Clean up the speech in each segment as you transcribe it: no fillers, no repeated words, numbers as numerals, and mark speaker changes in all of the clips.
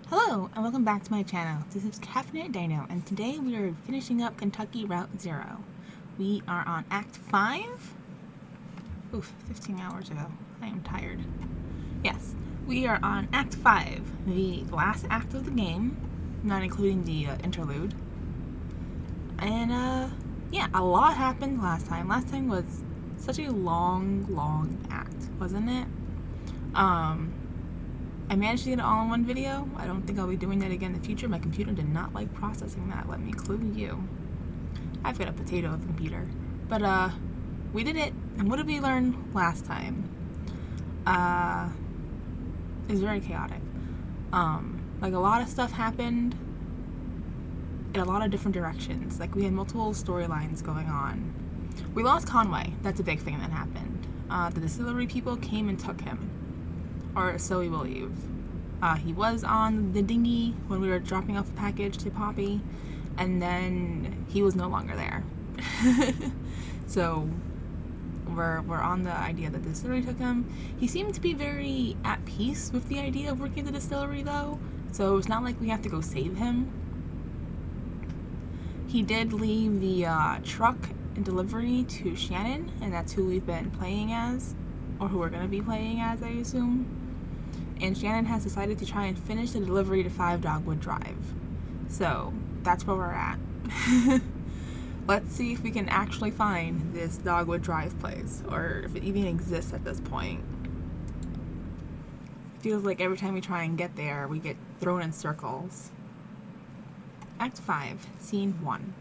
Speaker 1: Hello and welcome back to my channel. This is Caffeinated Dino and today we are finishing up Kentucky Route Zero. We are on Act 5. Oof, 15 hours ago. I am tired. Yes, we are on Act 5, the last act of the game, not including the interlude. And yeah, a lot happened last time. Last time was such a long act, wasn't it? I managed to get it all in one video. I don't think I'll be doing that again in the future. My computer did not like processing that, let me clue you. I've got a potato of a computer. But we did it, and what did we learn last time? It was very chaotic. Like a lot of stuff happened in a lot of different directions. Like we had multiple storylines going on. We lost Conway. That's a big thing that happened. The distillery people came and took him. Or so we believe. He was on the dinghy when we were dropping off a package to Poppy, and then he was no longer there. So we're on the idea that the distillery took him. He seemed to be very at peace with the idea of working at the distillery, though, so it's not like we have to go save him. He did leave the truck and delivery to Shannon, and that's who we've been playing as, or who we're going to be playing as, I assume. And Shannon has decided to try and finish the delivery to 5 Dogwood Drive. So that's where we're at. Let's see if we can actually find this Dogwood Drive place, or if it even exists at this point. Feels like every time we try and get there, we get thrown in circles. Act 5, Scene 1.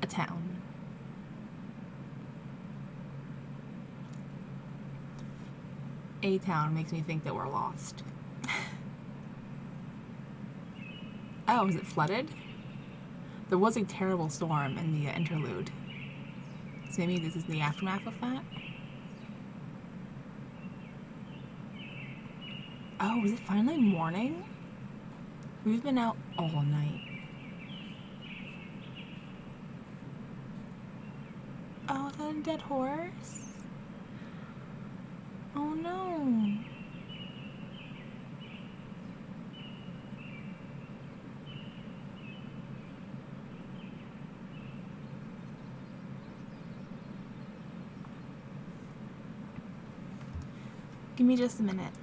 Speaker 1: A town. A town makes me think that we're lost. Oh, is it flooded? There was a terrible storm in the interlude. So maybe this is the aftermath of that? Oh, is it finally morning? We've been out all night. Oh, is that a dead horse? Oh no. Give me just a minute.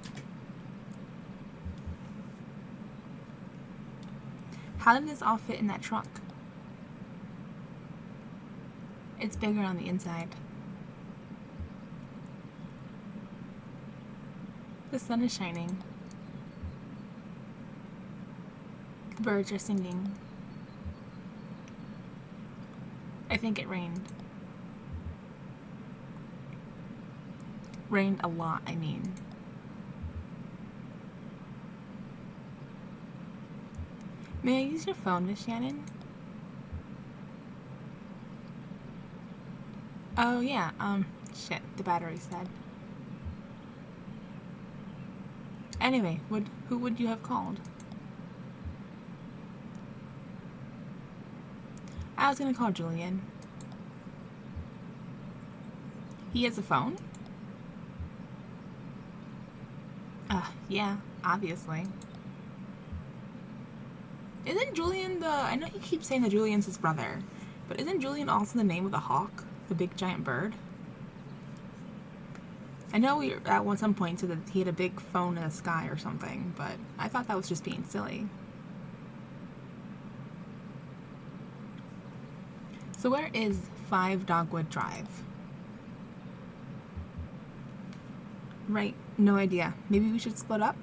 Speaker 1: How did this all fit in that trunk? It's bigger on the inside. The sun is shining. The birds are singing. I think it rained. Rained a lot, I mean. May I use your phone, Miss Shannon? Oh yeah, shit, the battery's dead. Anyway, who would you have called? I was gonna call Julian. He has a phone? Yeah, obviously. Isn't Julian I know he keeps saying that Julian's his brother, but isn't Julian also the name of the hawk? The big giant bird? I know we at some point said that he had a big phone in the sky or something, but I thought that was just being silly. So where is 5 Dogwood Drive? Right, no idea. Maybe we should split up?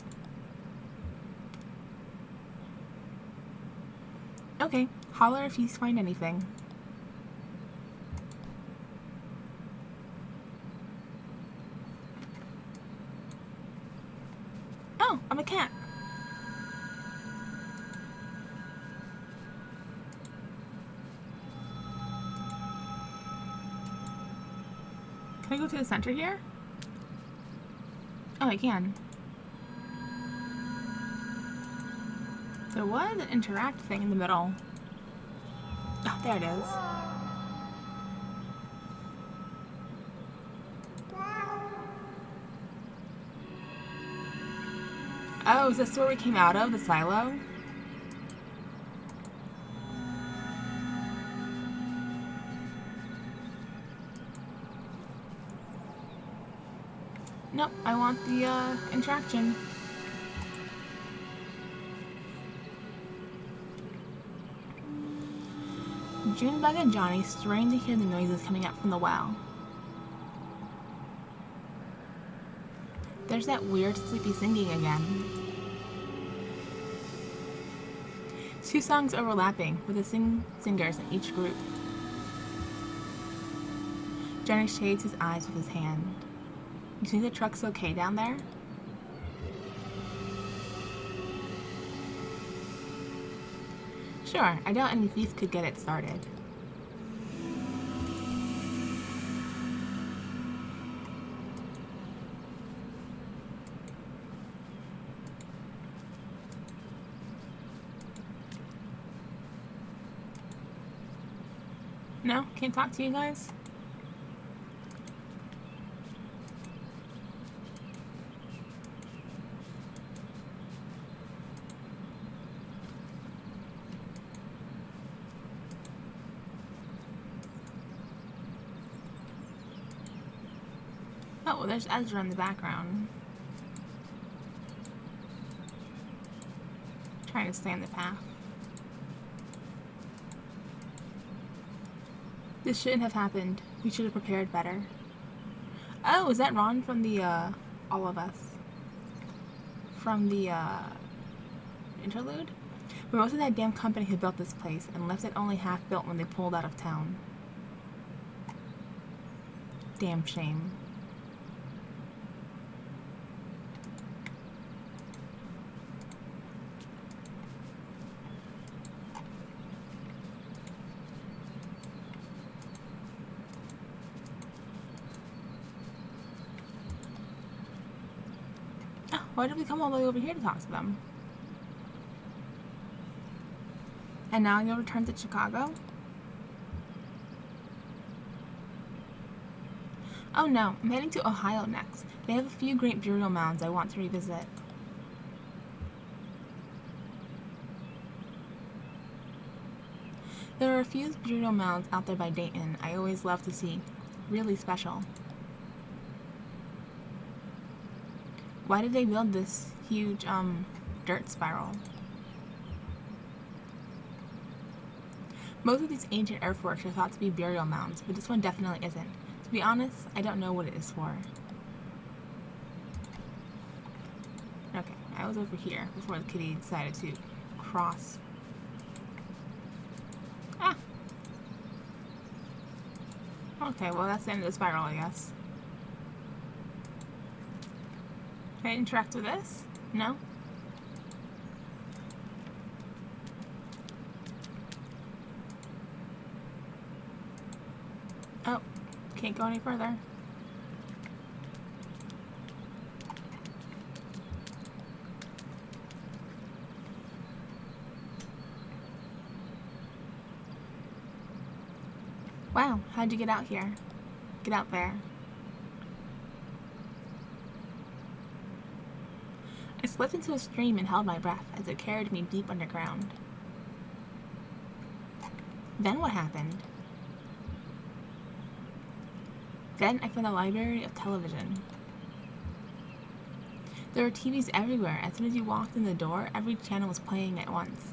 Speaker 1: Okay, holler if you find anything. Oh, I'm a cat. Can I go to the center here? Oh, I can. There was an interact thing in the middle. Oh, there it is. Oh, is this where we came out of? The silo? Nope, I want the interaction. Junebug and Johnny strain to hear the noises coming up from the well. There's that weird sleepy singing again. Two songs overlapping, with the singers in each group. Johnny shades his eyes with his hand. You think the truck's okay down there? Sure, I doubt any thief could get it started. No? Can't talk to you guys? Oh, well, there's Ezra in the background. Trying to stay on the path. This shouldn't have happened. We should have prepared better. Oh, is that Ron from the, All of Us? From the, interlude? But most of that damn company who built this place and left it only half built when they pulled out of town. Damn shame. Oh, why did we come all the way over here to talk to them? And now you'll return to Chicago? Oh no, I'm heading to Ohio next. They have a few great burial mounds I want to revisit. There are a few burial mounds out there by Dayton I always love to see. Really special. Why did they build this huge, dirt spiral? Most of these ancient earthworks are thought to be burial mounds, but this one definitely isn't. To be honest, I don't know what it is for. Okay, I was over here before the kitty decided to cross. Ah! Okay, well that's the end of the spiral, I guess. Can I interact with this? No? Oh, can't go any further. Wow, how'd you get out here? Get out there. I slipped into a stream and held my breath as it carried me deep underground. Then what happened? Then I found a library of television. There were TVs everywhere. As soon as you walked in the door, every channel was playing at once.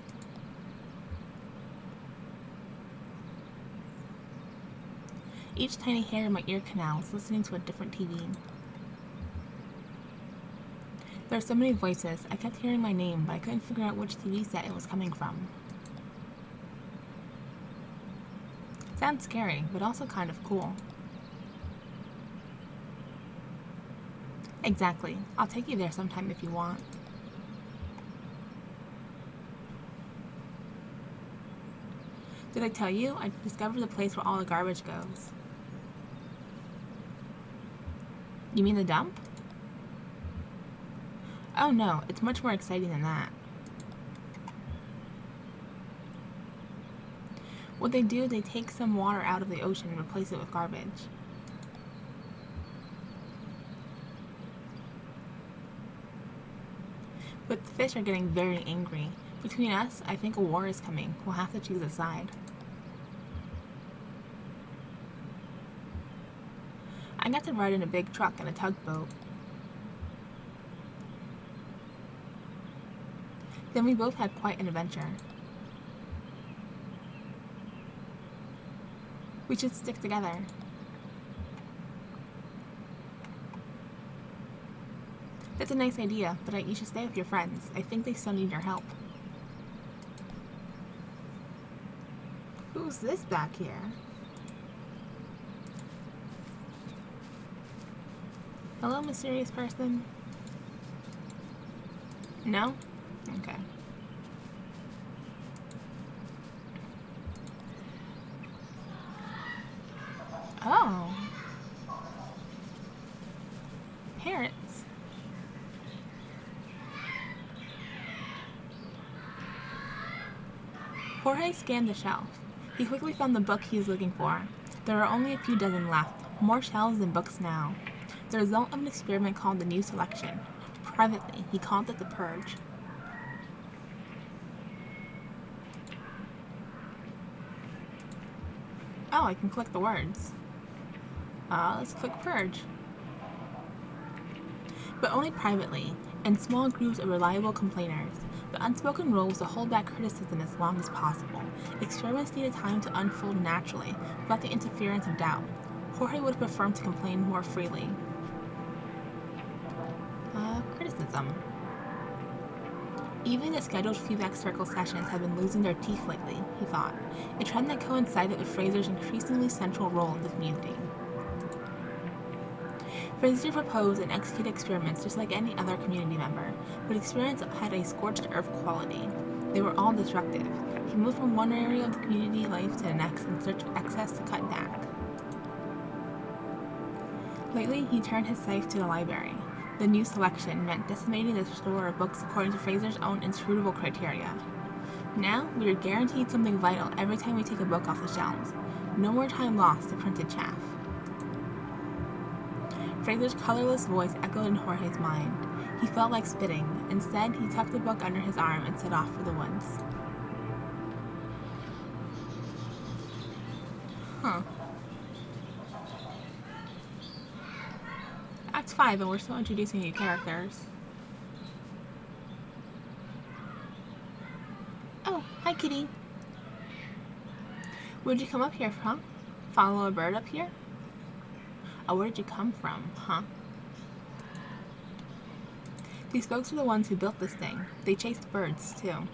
Speaker 1: Each tiny hair in my ear canal was listening to a different TV. There were so many voices, I kept hearing my name, but I couldn't figure out which TV set it was coming from. Sounds scary, but also kind of cool. Exactly. I'll take you there sometime if you want. Did I tell you? I discovered the place where all the garbage goes. You mean the dump? Oh no, it's much more exciting than that. What they do is they take some water out of the ocean and replace it with garbage. But the fish are getting very angry. Between us, I think a war is coming. We'll have to choose a side. I got to ride in a big truck and a tugboat. Then we both had quite an adventure. We should stick together. That's a nice idea, but you should stay with your friends. I think they still need your help. Who's this back here? Hello, mysterious person? No? Okay. Oh. Parrots. Jorge scanned the shelf. He quickly found the book he was looking for. There are only a few dozen left, more shelves than books now. The result of an experiment called the New Selection. Privately, he called it the Purge. Oh, I can click the words. Let's click Purge. But only privately, in small groups of reliable complainers. The unspoken rule was to hold back criticism as long as possible. Experiments needed time to unfold naturally, without the interference of doubt. Jorge would have preferred to complain more freely. Criticism. Even the scheduled feedback circle sessions have been losing their teeth lately, he thought, a trend that coincided with Fraser's increasingly central role in the community. Fraser proposed and executed experiments just like any other community member, but experiments had a scorched earth quality. They were all disruptive. He moved from one area of the community life to the next in search of excess to cut back. Lately, he turned his sights to the library. The New Selection meant decimating the store of books according to Fraser's own inscrutable criteria. Now, we are guaranteed something vital every time we take a book off the shelves. No more time lost to printed chaff. Fraser's colorless voice echoed in Jorge's mind. He felt like spitting. Instead, he tucked the book under his arm and set off for the woods. Huh. Act 5, and we're still introducing new characters. Oh, hi, kitty. Where'd you come up here from? Follow a bird up here? Oh, where did you come from, huh? These folks are the ones who built this thing. They chased birds, too.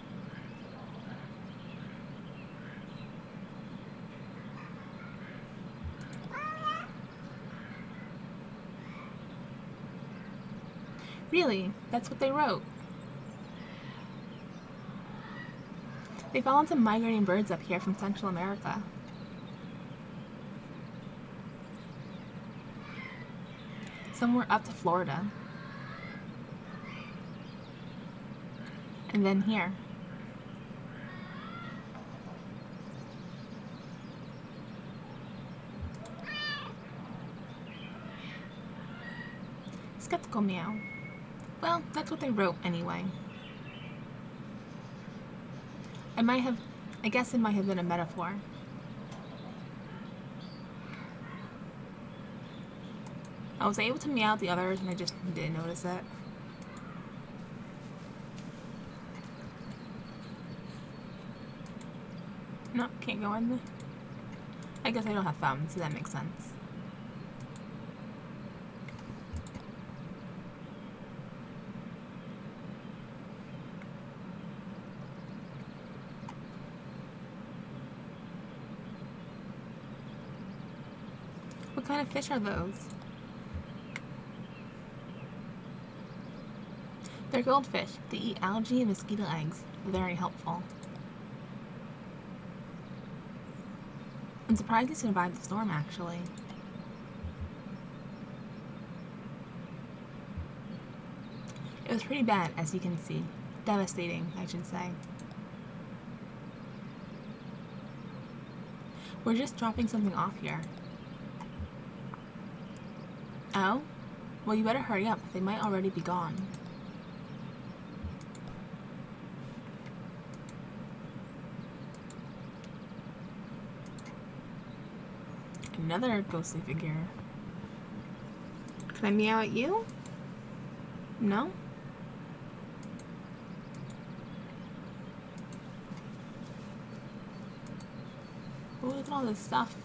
Speaker 1: Really? That's what they wrote. They found some migrating birds up here from Central America. Some were up to Florida. And then here. Skeptical meow. Well, that's what they wrote anyway. I guess it might have been a metaphor. I was able to meow at the others and I just didn't notice it. No, can't go in there. I guess I don't have thumbs, so that makes sense. What kind of fish are those? They're goldfish. They eat algae and mosquito eggs. Very helpful. I'm surprised they survived the storm, actually. It was pretty bad, as you can see. Devastating, I should say. We're just dropping something off here. Oh? Well, you better hurry up. They might already be gone. Another ghostly figure. Can I meow at you? No? Oh, look at all this stuff.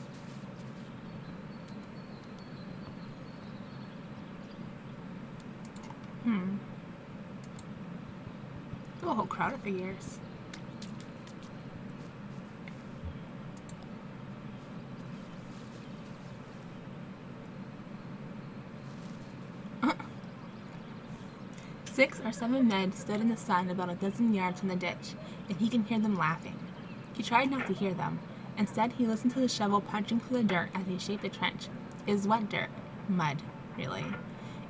Speaker 1: Oh, a whole crowd of figures. Six or seven men stood in the sun about a dozen yards from the ditch, and he could hear them laughing. He tried not to hear them. Instead, he listened to the shovel punching through the dirt as he shaped the trench. It was wet dirt. Mud, really.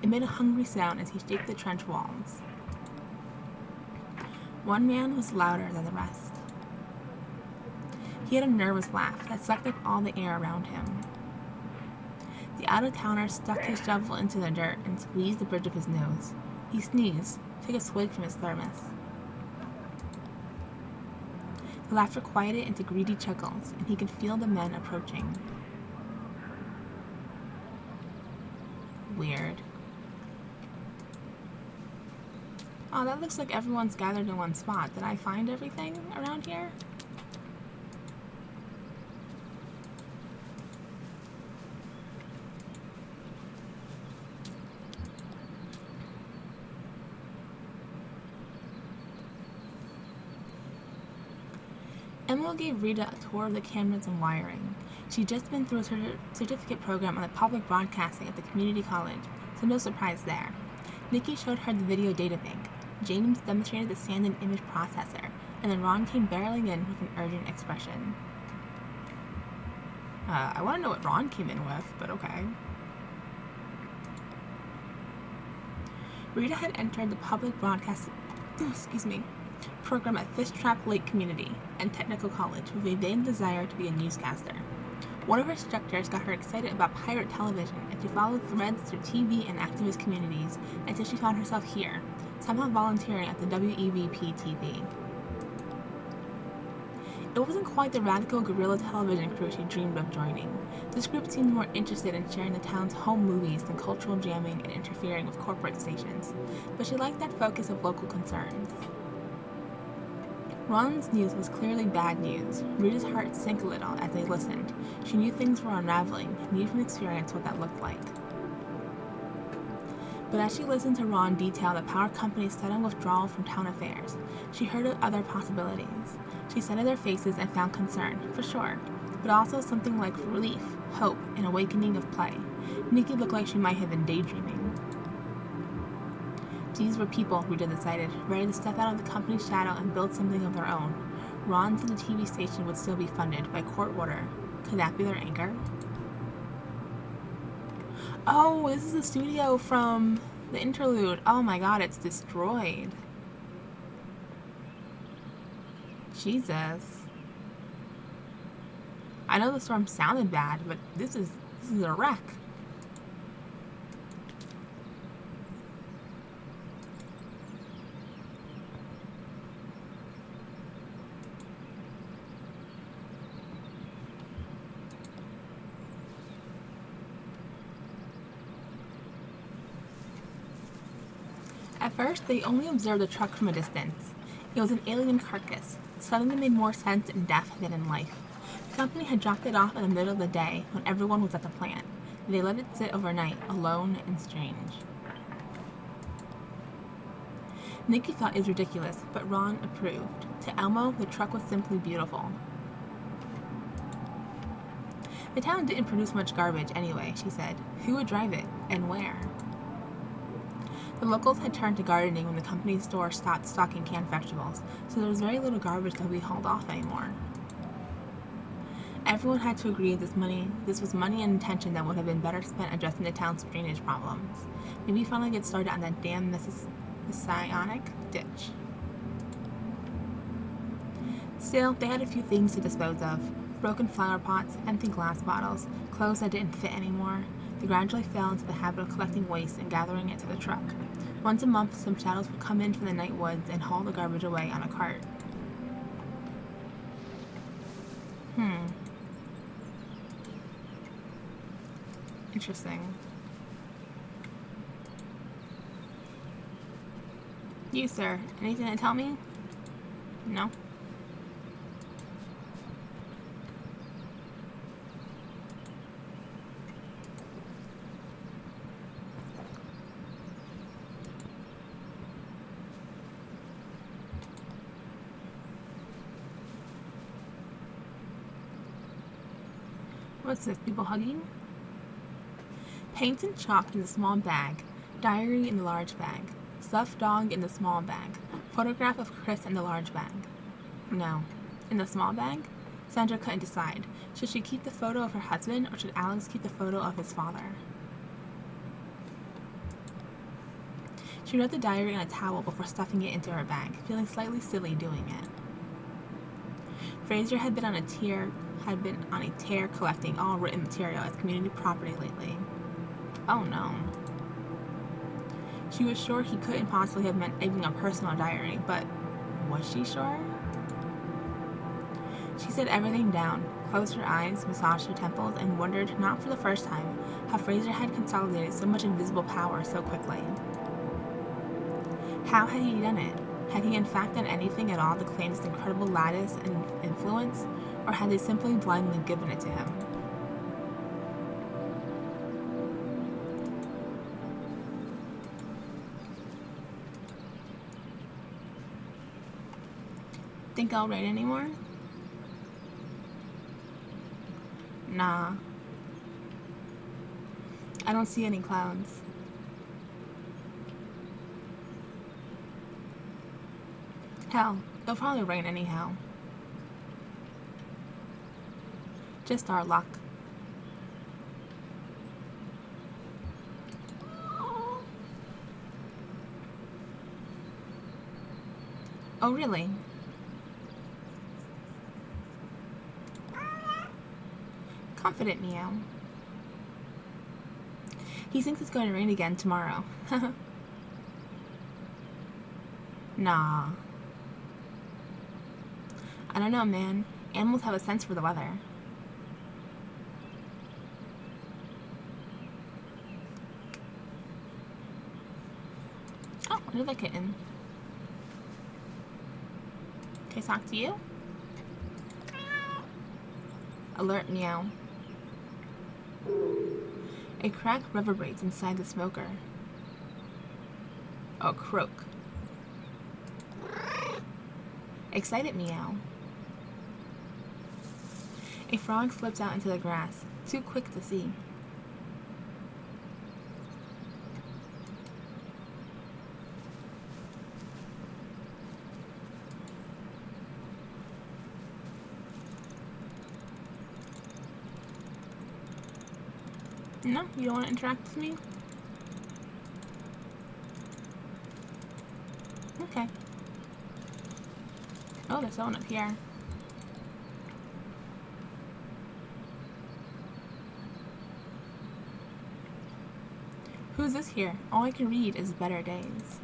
Speaker 1: It made a hungry sound as he shaped the trench walls. One man was louder than the rest. He had a nervous laugh that sucked up all the air around him. The out-of-towner stuck his shovel into the dirt and squeezed the bridge of his nose. He sneezed, took a swig from his thermos. The laughter quieted into greedy chuckles, and he could feel the men approaching. Weird. Oh, that looks like everyone's gathered in one spot. Did I find everything around here? Emma gave Rita a tour of the cameras and wiring. She'd just been through a certificate program on the public broadcasting at the community college, so no surprise there. Nikki showed her the video data bank. James demonstrated the sand and image processor, and then Ron came barreling in with an urgent expression. I want to know what Ron came in with, but okay. Rita had entered the public broadcast program at Fishtrap Lake Community and Technical College with a vague desire to be a newscaster. One of her instructors got her excited about pirate television, and she followed threads through TV and activist communities until she found herself here, somehow volunteering at the WEVP TV. It wasn't quite the radical guerrilla television crew she dreamed of joining. This group seemed more interested in sharing the town's home movies than cultural jamming and interfering with corporate stations, but she liked that focus of local concerns. Ron's news was clearly bad news. Rita's heart sank a little as they listened. She knew things were unraveling, and knew from experience what that looked like. But as she listened to Ron detail the power company's sudden withdrawal from town affairs, she heard of other possibilities. She studied their faces and found concern, for sure, but also something like relief, hope, and awakening of play. Nikki looked like she might have been daydreaming. These were people, Rita decided, ready to step out of the company's shadow and build something of their own. Ron said the TV station would still be funded by court order. Could that be their anchor? Oh, this is the studio from the interlude. Oh my god, it's destroyed. Jesus. I know the storm sounded bad, but this is a wreck. At first, they only observed the truck from a distance. It was an alien carcass. Suddenly made more sense in death than in life. The company had dropped it off in the middle of the day when everyone was at the plant. They let it sit overnight, alone and strange. Nikki thought it was ridiculous, but Ron approved. To Elmo, the truck was simply beautiful. The town didn't produce much garbage anyway, she said. Who would drive it, and where? The locals had turned to gardening when the company's store stopped stocking canned vegetables, so there was very little garbage that would be hauled off anymore. Everyone had to agree this was money and intention that would have been better spent addressing the town's drainage problems. Maybe finally get started on that damn messianic ditch. Still, they had a few things to dispose of. Broken flower pots, empty glass bottles, clothes that didn't fit anymore. They gradually fell into the habit of collecting waste and gathering it to the truck. Once a month, some shadows would come in from the night woods and haul the garbage away on a cart. Interesting. You, sir, anything to tell me? No? What's this? People hugging? Paint and chalk in the small bag. Diary in the large bag. Stuffed dog in the small bag. Photograph of Chris in the large bag. No. In the small bag? Sandra couldn't decide. Should she keep the photo of her husband, or should Alex keep the photo of his father? She wrote the diary in a towel before stuffing it into her bag, feeling slightly silly doing it. Fraser had been on a tear collecting all written material as community property lately. Oh no. She was sure he couldn't possibly have meant even a personal diary, but was she sure? She set everything down, closed her eyes, massaged her temples, and wondered, not for the first time, how Fraser had consolidated so much invisible power so quickly. How had he done it? Had he in fact done anything at all to claim this incredible lattice and influence, or had they simply blindly given it to him? Think I'll rain anymore? Nah. I don't see any clouds. Hell, it'll probably rain anyhow. Just our luck. Oh, really? Confident meow. He thinks it's going to rain again tomorrow. Nah. I don't know, man. Animals have a sense for the weather. Oh, another kitten. Can I talk to you? Alert meow. A crack reverberates inside the smoker. Oh, croak. Excited meow. A frog slips out into the grass, too quick to see. No, you don't want to interact with me? Okay. Oh, there's someone up here. Who's this here? All I can read is better days.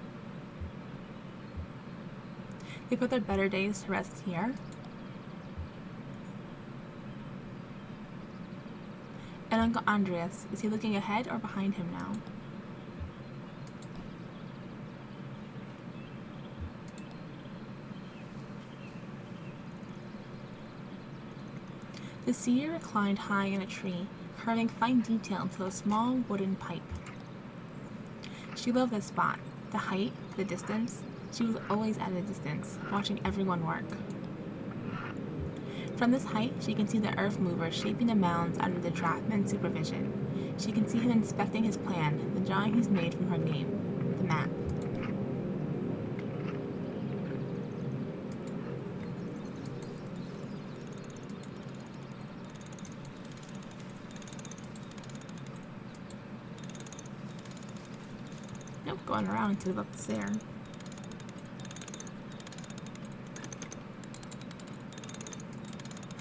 Speaker 1: They put their better days to rest here. And Uncle Andreas, is he looking ahead or behind him now? The seer reclined high in a tree, carving fine detail into a small wooden pipe. She loved this spot. The height, the distance. She was always at a distance, watching everyone work. From this height, she can see the earth mover shaping the mounds under the draftman's supervision. She can see him inspecting his plan, the drawing he's made from her name, the map. Nope, going around until about the stair.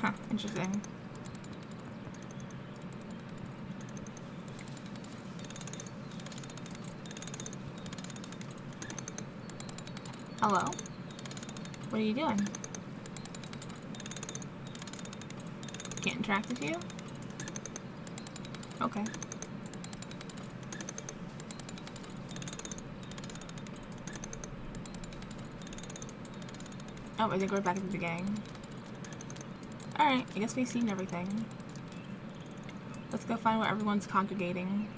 Speaker 1: Huh, interesting. Hello? What are you doing? Can't interact with you? Okay. Oh, I think we're back at the beginning. Alright, I guess we've seen everything. Let's go find where everyone's congregating.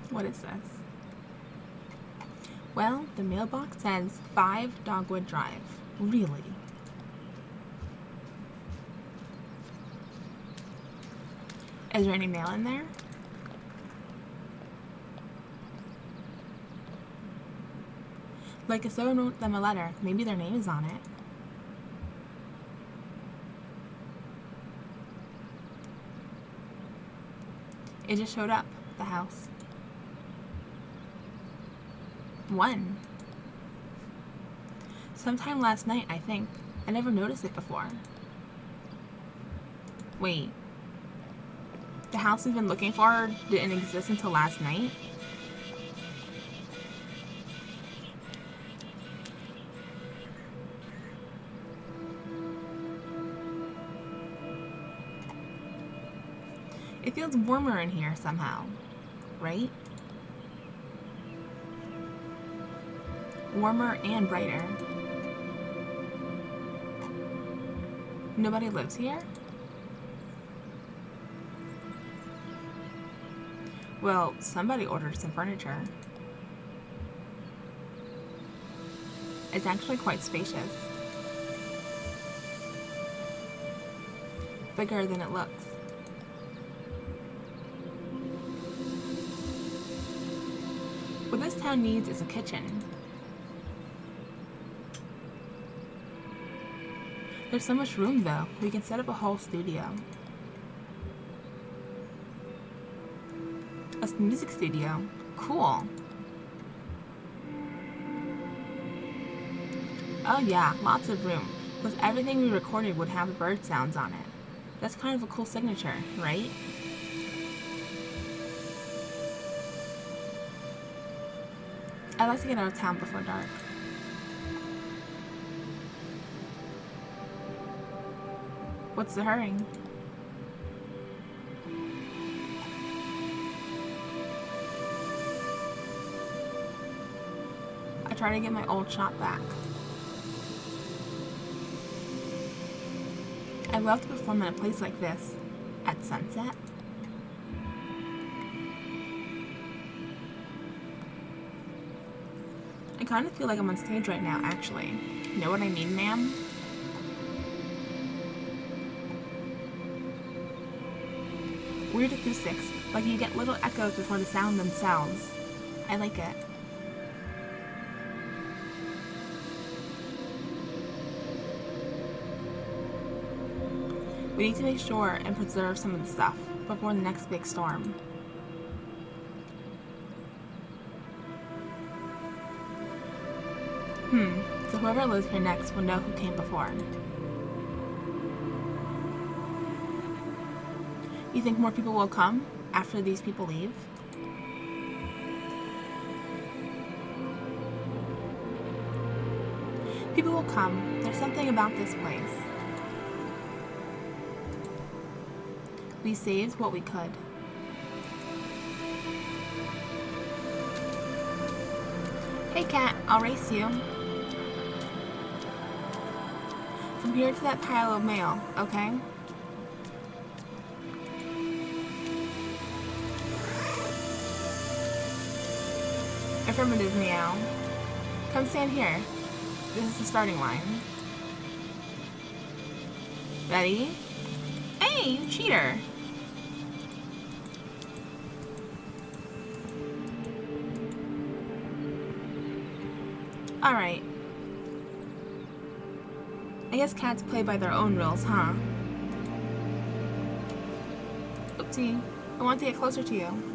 Speaker 1: What is this? Well, the mailbox says 5 Dogwood Drive. Really? Is there any mail in there? Like if someone wrote them a letter, maybe their name is on it. It just showed up, the house. When? Sometime last night, I think. I never noticed it before. Wait. The house we've been looking for didn't exist until last night? It feels warmer in here somehow, right? Warmer and brighter. Nobody lives here? Well, somebody ordered some furniture. It's actually quite spacious. Bigger than it looks. What this town needs is a kitchen. There's so much room though, we can set up a whole studio. A music studio. Cool. Oh yeah, lots of room. Plus everything we recorded would have bird sounds on it. That's kind of a cool signature, right? I'd like to get out of town before dark. What's the hurry? I try to get my old shop back. I'd love to perform in a place like this at sunset. I kind of feel like I'm on stage right now, actually. Know what I mean, ma'am? Weird acoustics, like you get little echoes before the sound themselves. I like it. We need to make sure and preserve some of the stuff before the next big storm. So whoever lives here next will know who came before. You think more people will come after these people leave? People will come. There's something about this place. We saved what we could. Hey cat, I'll race you. From here to that pile of mail, okay? Affirmative, meow. Come stand here. This is the starting line. Ready? Hey, you cheater! Alright. I guess cats play by their own rules, huh? Oopsie. I want to get closer to you.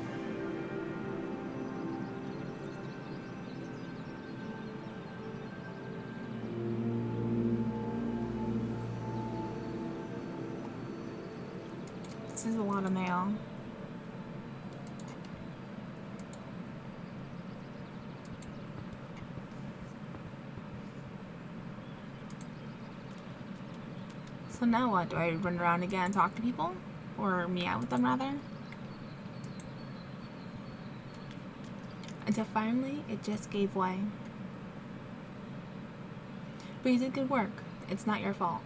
Speaker 1: This is a lot of mail. So now what? Do I run around again and talk to people? Or meow with them, rather? Until finally, it just gave way. But you did good work. It's not your fault.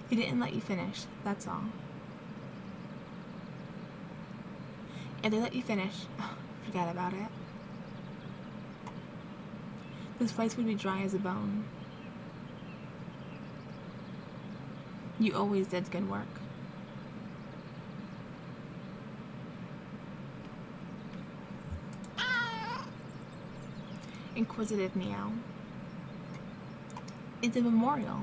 Speaker 1: They didn't let you finish, that's all. If they let you finish, forget about it. This place would be dry as a bone. You always did good work. Inquisitive meow. It's a memorial.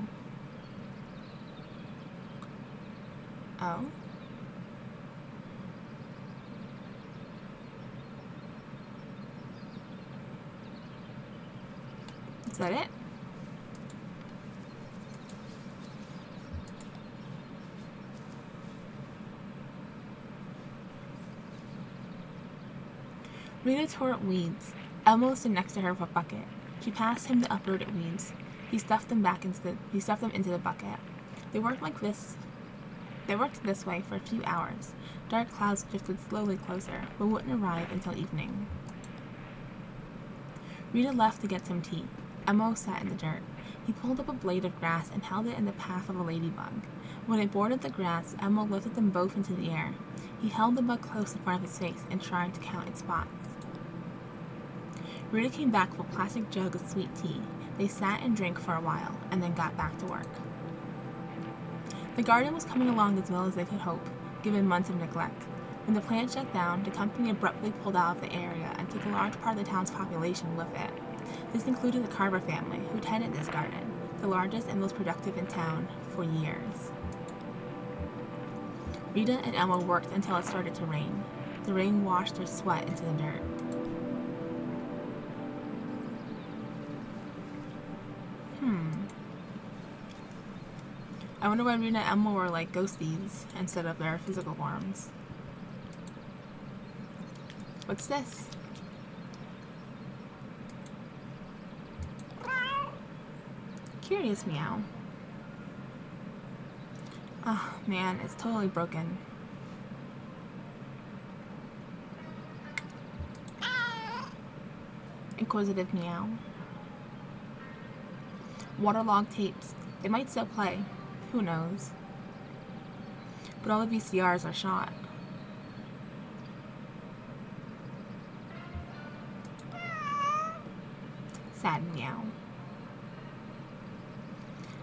Speaker 1: Oh? Is that it? Rita tore up weeds. Elmo stood next to her with a bucket. She passed him the uprooted weeds. He stuffed them into the bucket. They worked this way for a few hours. Dark clouds drifted slowly closer, but wouldn't arrive until evening. Rita left to get some tea. Elmo sat in the dirt. He pulled up a blade of grass and held it in the path of a ladybug. When it boarded the grass, Elmo lifted them both into the air. He held the bug close in front of his face and tried to count its spots. Rita came back with a plastic jug of sweet tea. They sat and drank for a while, and then got back to work. The garden was coming along as well as they could hope, given months of neglect. When the plant shut down, the company abruptly pulled out of the area and took a large part of the town's population with it. This included the Carver family, who tended this garden, the largest and most productive in town, for years. Rita and Elmo worked until it started to rain. The rain washed their sweat into the dirt. I wonder why Rita and Elmo were like ghosties instead of their physical forms. What's this? Curious meow. Oh man, it's totally broken. Inquisitive meow. Waterlogged tapes. They might still play. Who knows? But all the VCRs are shot. Sad meow.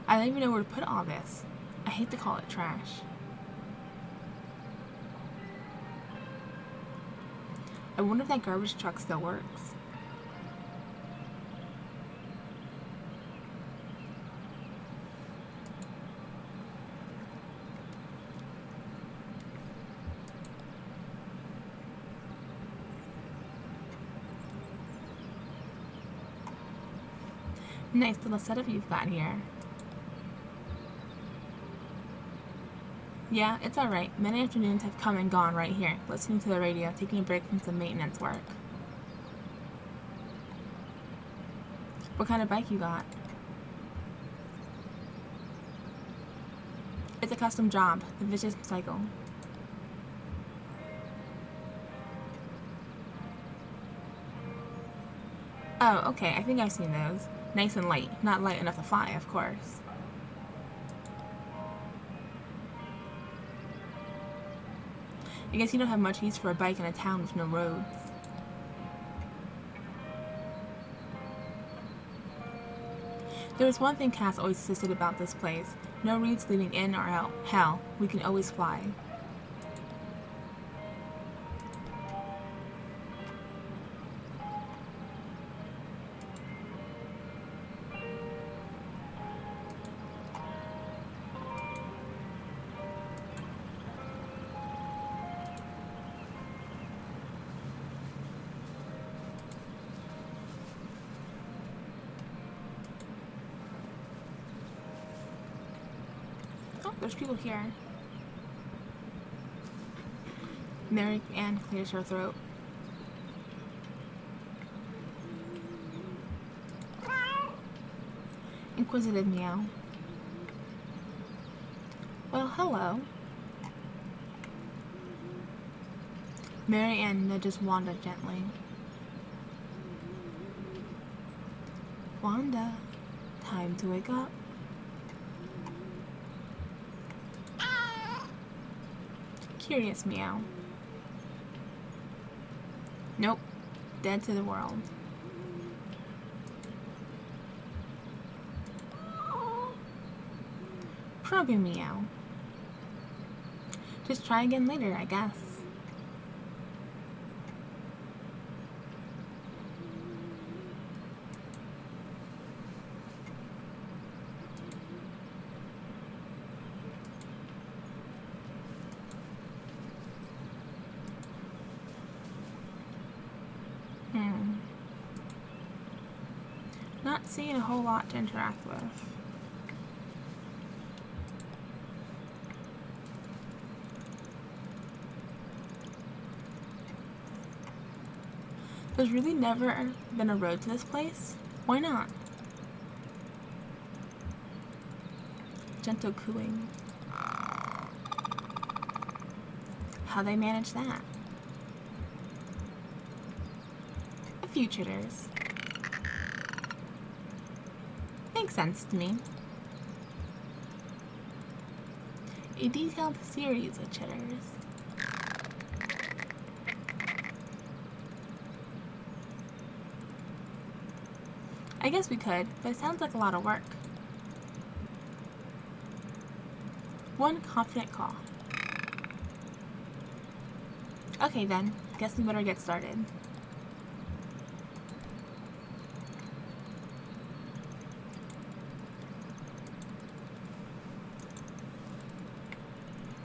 Speaker 1: I don't even know where to put all this. I hate to call it trash. I wonder if that garbage truck still works. Nice little setup you've got here. Yeah, it's alright. Many afternoons have come and gone right here, listening to the radio, taking a break from some maintenance work. What kind of bike you got? It's a custom job, the Vicious Cycle. Oh, okay, I think I've seen those. Nice and light. Not light enough to fly, of course. I guess you don't have much use for a bike in a town with no roads. There was one thing Cass always insisted about this place. No routes leading in or out. Hell, we can always fly. Oh, there's people here. Mary Ann clears her throat. Inquisitive meow. Well, hello. Mary Ann nudges Wanda gently. Wanda, time to wake up. Curious meow. Nope, dead to the world. Probably meow. Just try again later, I guess. Not seeing a whole lot to interact with. There's really never been a road to this place? Why not? Gentle cooing. How they manage that? A few chitters. Makes sense to me. A detailed series of chitters. I guess we could, but it sounds like a lot of work. One confident call. Okay then, guess we better get started.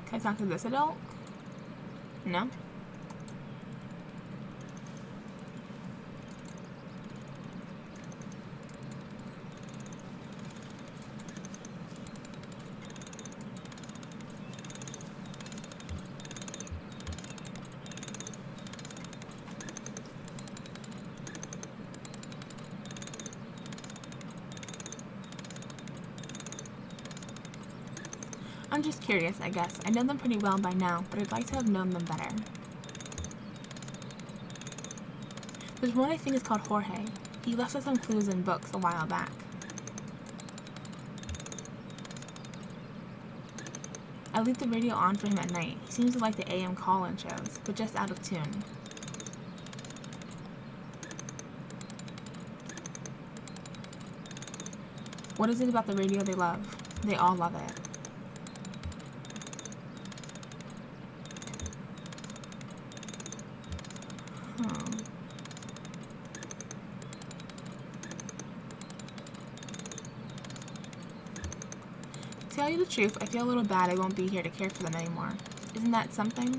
Speaker 1: Can I talk to this adult? No? I'm just curious, I guess. I know them pretty well by now, but I'd like to have known them better. There's one I think is called Jorge. He left us some clues in books a while back. I leave the radio on for him at night. He seems to like the AM call-in shows, but just out of tune. What is it about the radio they love? They all love it. To tell you the truth, I feel a little bad I won't be here to care for them anymore. Isn't that something?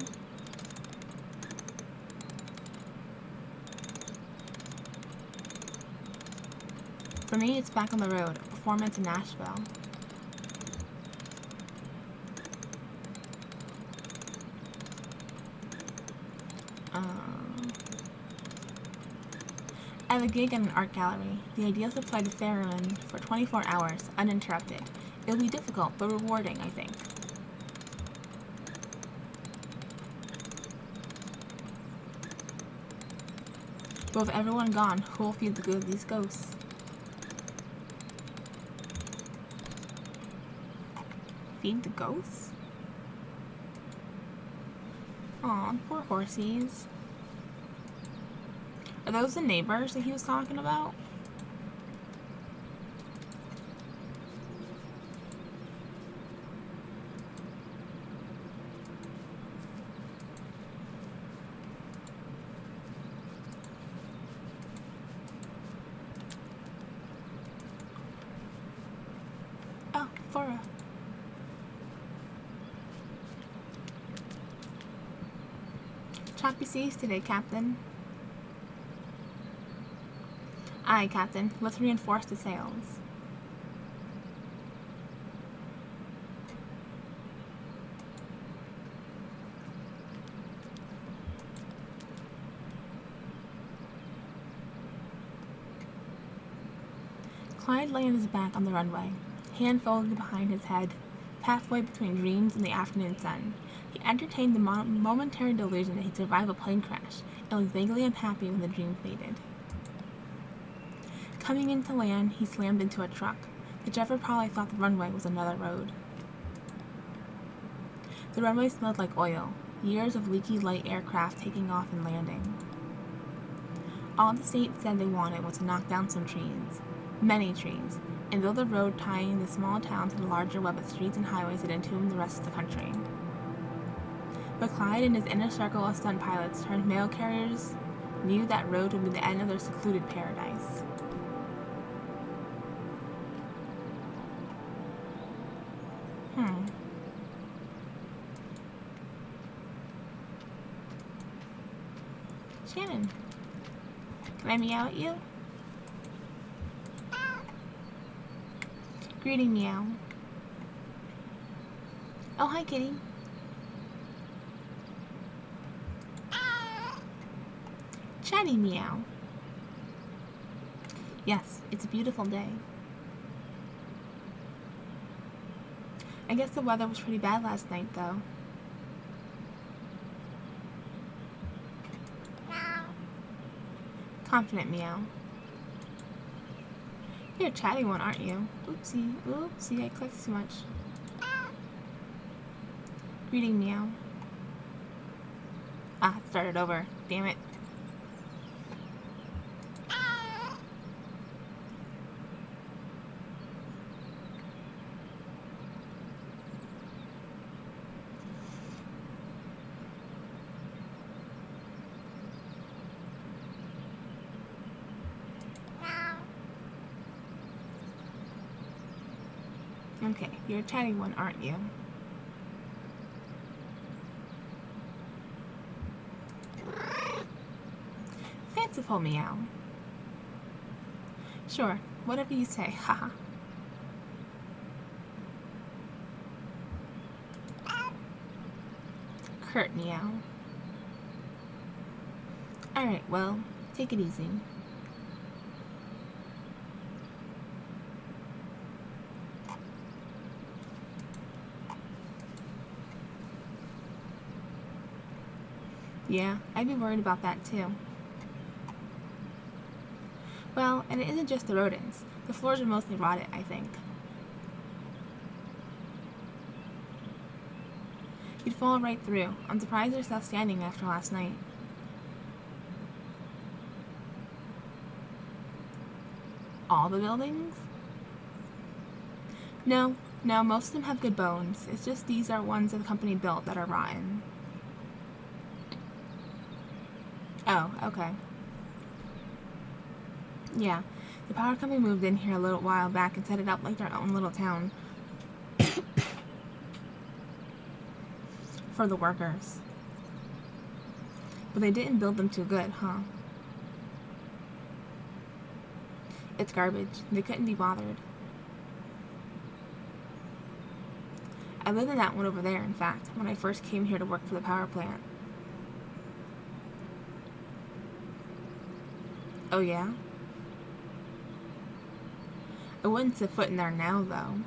Speaker 1: For me, it's back on the road, a performance in Nashville. I have a gig at an art gallery. The idea is to play the theremin for 24 hours, uninterrupted. It'll be difficult, but rewarding, I think. But with everyone gone, who will feed these ghosts? Feed the ghosts? Aw, poor horsies. Are those the neighbors that he was talking about? Oh, Flora. Choppy seas today, Captain. Aye, Captain. Let's reinforce the sails. Clyde lay on his back on the runway, hand folded behind his head, halfway between dreams and the afternoon sun. He entertained the momentary delusion that he'd survive a plane crash and was vaguely unhappy when the dream faded. Coming into land, he slammed into a truck. The driver probably thought the runway was another road. The runway smelled like oil, years of leaky light aircraft taking off and landing. All the state said they wanted was to knock down some trees, many trees, and build a road tying the small town to the larger web of streets and highways that entomb the rest of the country. But Clyde and his inner circle of stunt pilots turned mail carriers knew that road would be the end of their secluded paradise. Shannon, can I meow at you? Greeting meow. Oh, hi, kitty. Chatty meow. Yes, it's a beautiful day. I guess the weather was pretty bad last night, though. Confident meow. You're a chatty one, aren't you? Oopsie, oopsie, I clicked too much. Greeting meow. Ah, it started over. Damn it. Okay, you're a chatty one, aren't you? Fanciful meow. Sure, whatever you say, haha. Curt meow. Alright, well, take it easy. Yeah, I'd be worried about that too. Well, and it isn't just the rodents. The floors are mostly rotted, I think. You'd fall right through. I'm surprised they're still standing after last night. All the buildings? No, most of them have good bones. It's just these are ones that the company built that are rotten. Oh, okay. Yeah, the power company moved in here a little while back and set it up like their own little town. For the workers. But they didn't build them too good, huh? It's garbage. They couldn't be bothered. I lived in that one over there, in fact, when I first came here to work for the power plant. Oh, yeah? I wouldn't set foot in there now, though.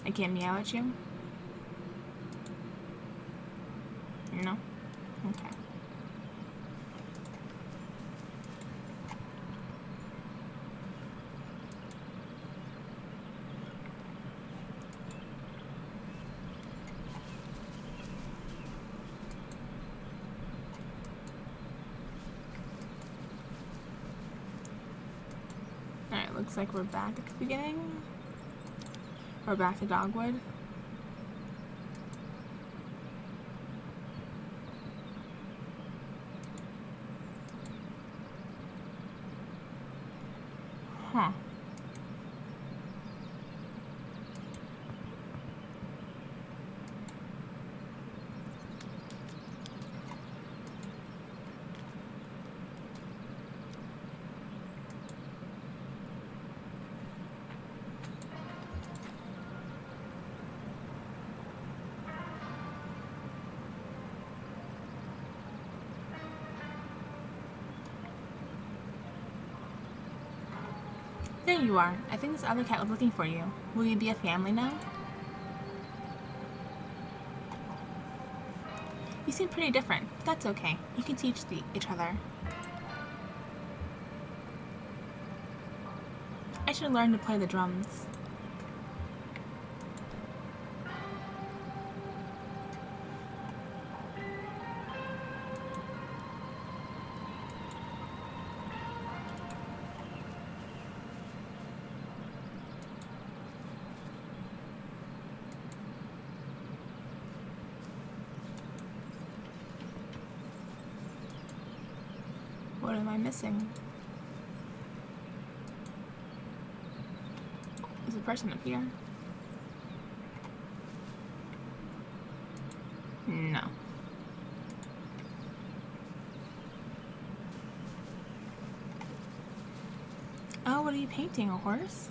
Speaker 1: I can't meow at you? No? Okay. Alright, looks like we're back at the beginning. We're back to Dogwood. Huh. There you are. I think this other cat was looking for you. Will you be a family now? You seem pretty different. That's okay. You can teach each other. I should learn to play the drums. What am I missing? Is a person up here? No. Oh, what are you painting? A horse?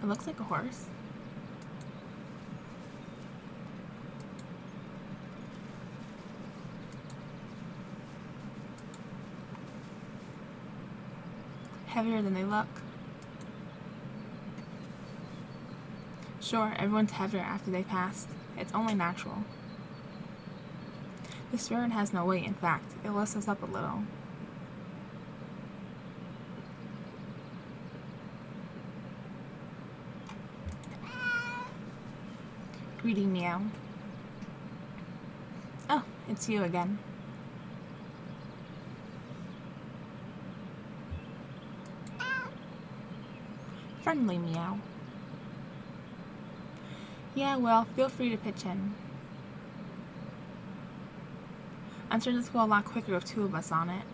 Speaker 1: It looks like a horse. Heavier than they look. Sure, everyone's heavier after they passed. It's only natural. The spirit has no weight, in fact. It lifts us up a little. Greeting meow. Oh, it's you again. Friendly meow. Yeah, well, feel free to pitch in. I'm sure this will go a lot quicker with two of us on it.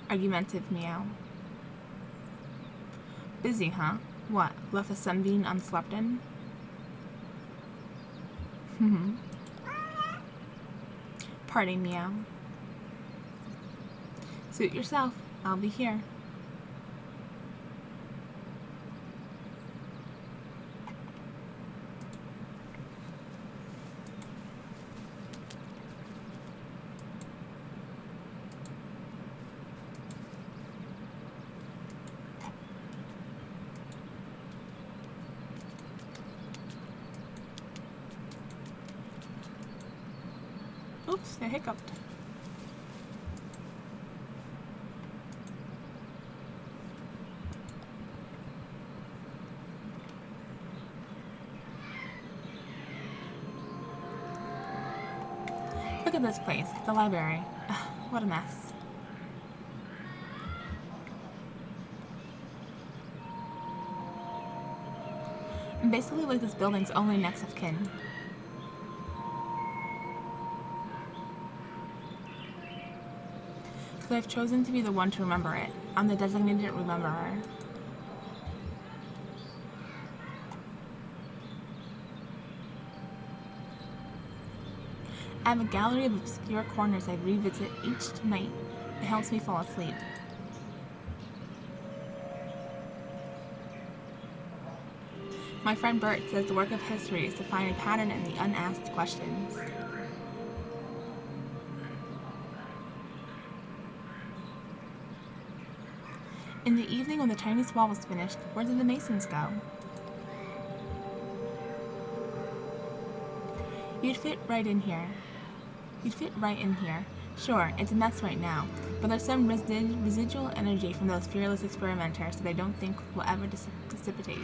Speaker 1: Argumentative meow. Busy, huh? What, left a sunbeam unslept in? Party meow. Suit yourself. I'll be here. Oops, I hiccuped. Look at this place, the library. Ugh, what a mess. I'm basically like this building's only next of kin. Because I've chosen to be the one to remember it. I'm the designated rememberer. I have a gallery of obscure corners I revisit each night. It helps me fall asleep. My friend Bert says the work of history is to find a pattern in the unasked questions. In the evening when the Chinese wall was finished, where did the masons go? You'd fit right in here. Sure, it's a mess right now, but there's some residual energy from those fearless experimenters that I don't think will ever dissipate.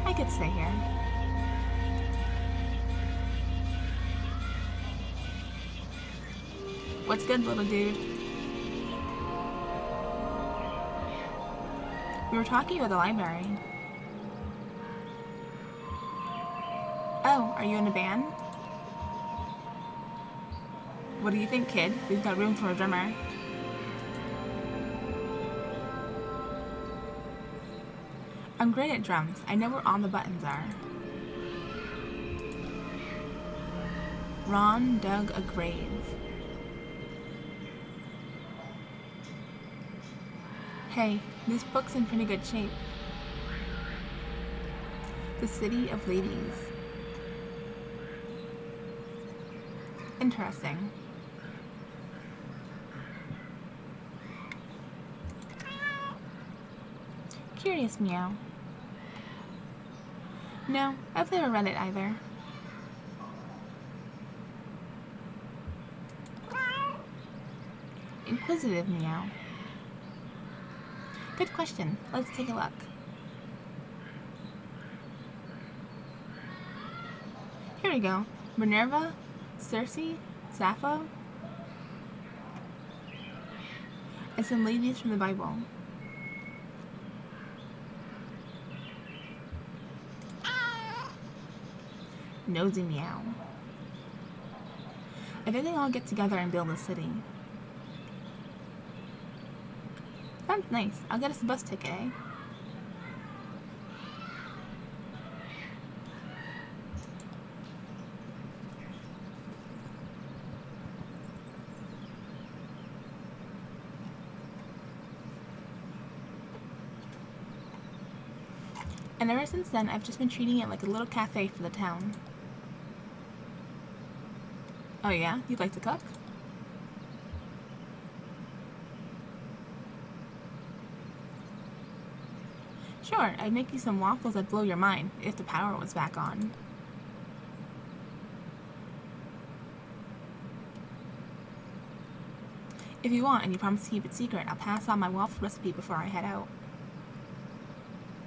Speaker 1: I could stay here. What's good, little dude? We were talking about the library. Oh, are you in a band? What do you think, kid? We've got room for a drummer. I'm great at drums. I know where all the buttons are. Ron dug a grave. Hey, this book's in pretty good shape. The City of Ladies. Interesting. Curious Meow. No, I've never read it either. Inquisitive Meow. Good question. Let's take a look. Here we go. Minerva, Circe, Sappho, and some ladies from the Bible. Nosy Meow. I think they all get together and build a city. Sounds nice. I'll get us a bus ticket, eh? And ever since then, I've just been treating it like a little cafe for the town. Oh yeah? You'd like to cook? Sure, I'd make you some waffles that'd blow your mind, if the power was back on. If you want, and you promise to keep it secret, I'll pass on my waffle recipe before I head out.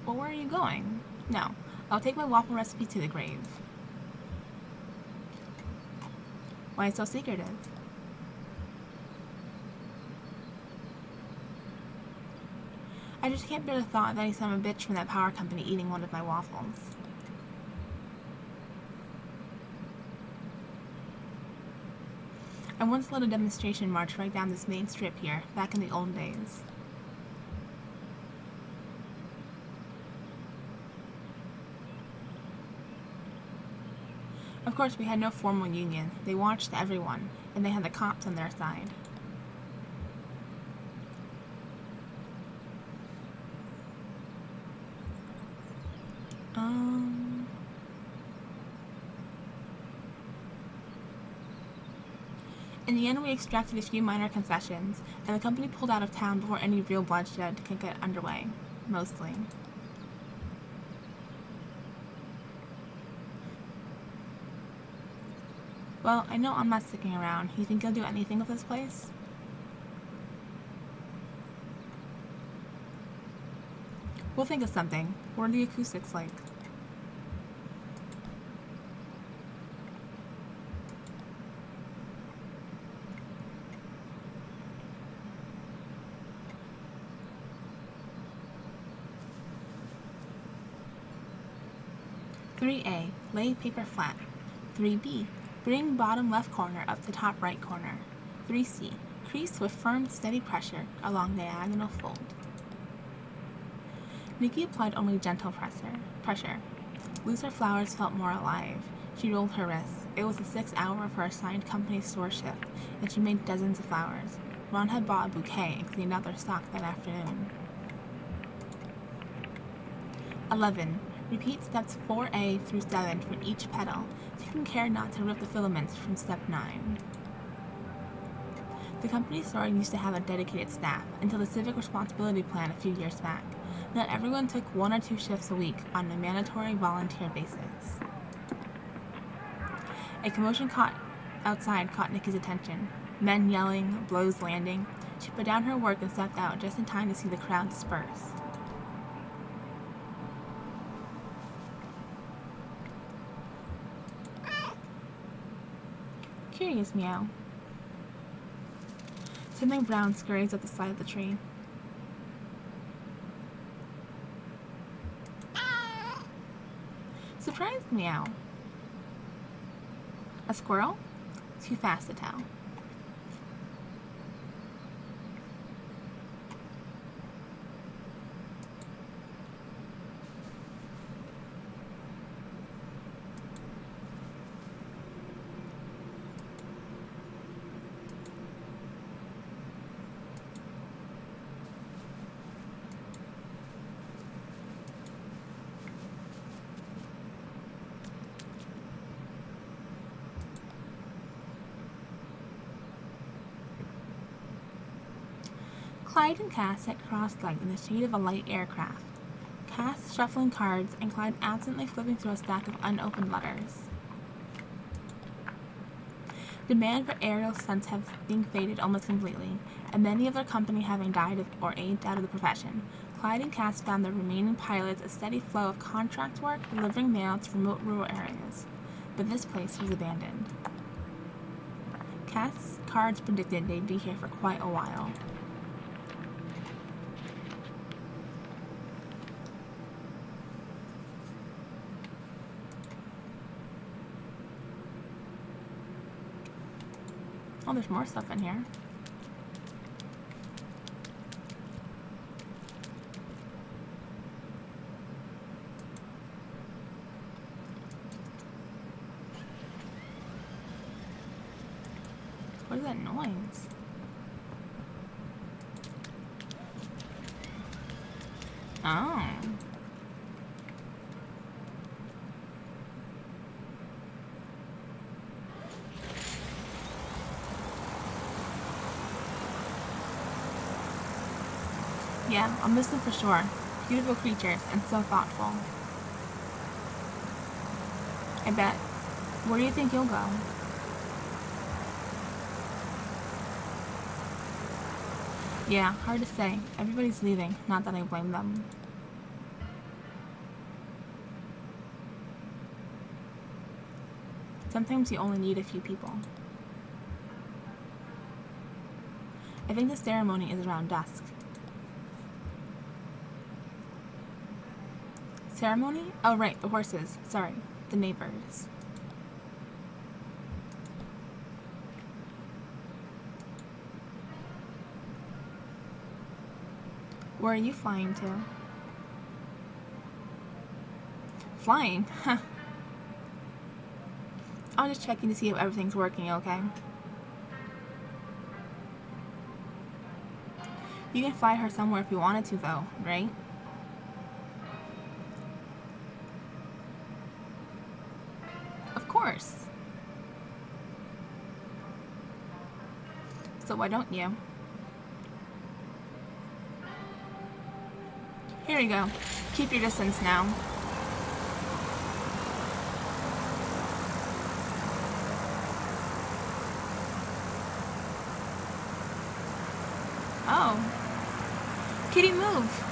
Speaker 1: Well, where are you going? No, I'll take my waffle recipe to the grave. Why so secretive? I just can't bear the thought of any son of a bitch from that power company eating one of my waffles. I once led a demonstration march right down this main strip here, back in the old days. Of course, we had no formal union. They watched everyone, and they had the cops on their side. In the end, we extracted a few minor concessions, and the company pulled out of town before any real bloodshed could get underway. Mostly. Well, I know I'm not sticking around. You think you'll do anything with this place? We'll think of something. What are the acoustics like? "3A. Lay paper flat. 3B. Bring bottom left corner up to top right corner. 3C. Crease with firm, steady pressure along diagonal fold." Nikki applied only gentle pressure. Looser flowers felt more alive. She rolled her wrists. It was the 6th hour of her assigned company store shift, and she made dozens of flowers. Ron had bought a bouquet and cleaned out their stock that afternoon. 11. Repeat steps 4A through 7 for each petal, taking care not to rip the filaments from step 9. The company store used to have a dedicated staff until the civic responsibility plan a few years back. Not everyone took 1 or 2 shifts a week on a mandatory volunteer basis. A commotion outside caught Nikki's attention. Men yelling, blows landing. She put down her work and stepped out just in time to see the crowd disperse. Curious Meow. Something brown scurries up the side of the tree. Surprised Meow. A squirrel? Too fast to tell. Clyde and Cass sat cross-legged in the shade of a light aircraft, Cass shuffling cards and Clyde absently flipping through a stack of unopened letters. Demand for aerial stunts have been faded almost completely, and many of their company having died or aged out of the profession. Clyde and Cass found their remaining pilots a steady flow of contract work delivering mail to remote rural areas, but this place was abandoned. Cass' cards predicted they'd be here for quite a while. Oh, there's more stuff in here. What is that noise? Oh. Yeah, I'll miss them for sure. Beautiful creatures and so thoughtful. I bet. Where do you think you'll go? Yeah, hard to say. Everybody's leaving, not that I blame them. Sometimes you only need a few people. I think the ceremony is around dusk. Ceremony? Oh, right, the horses. Sorry, the neighbors. Where are you flying to? Flying? Huh. I'm just checking to see if everything's working okay. You can fly her somewhere if you wanted to, though, right? Of course. So why don't you? Here you go. Keep your distance now. Oh. Kitty, move.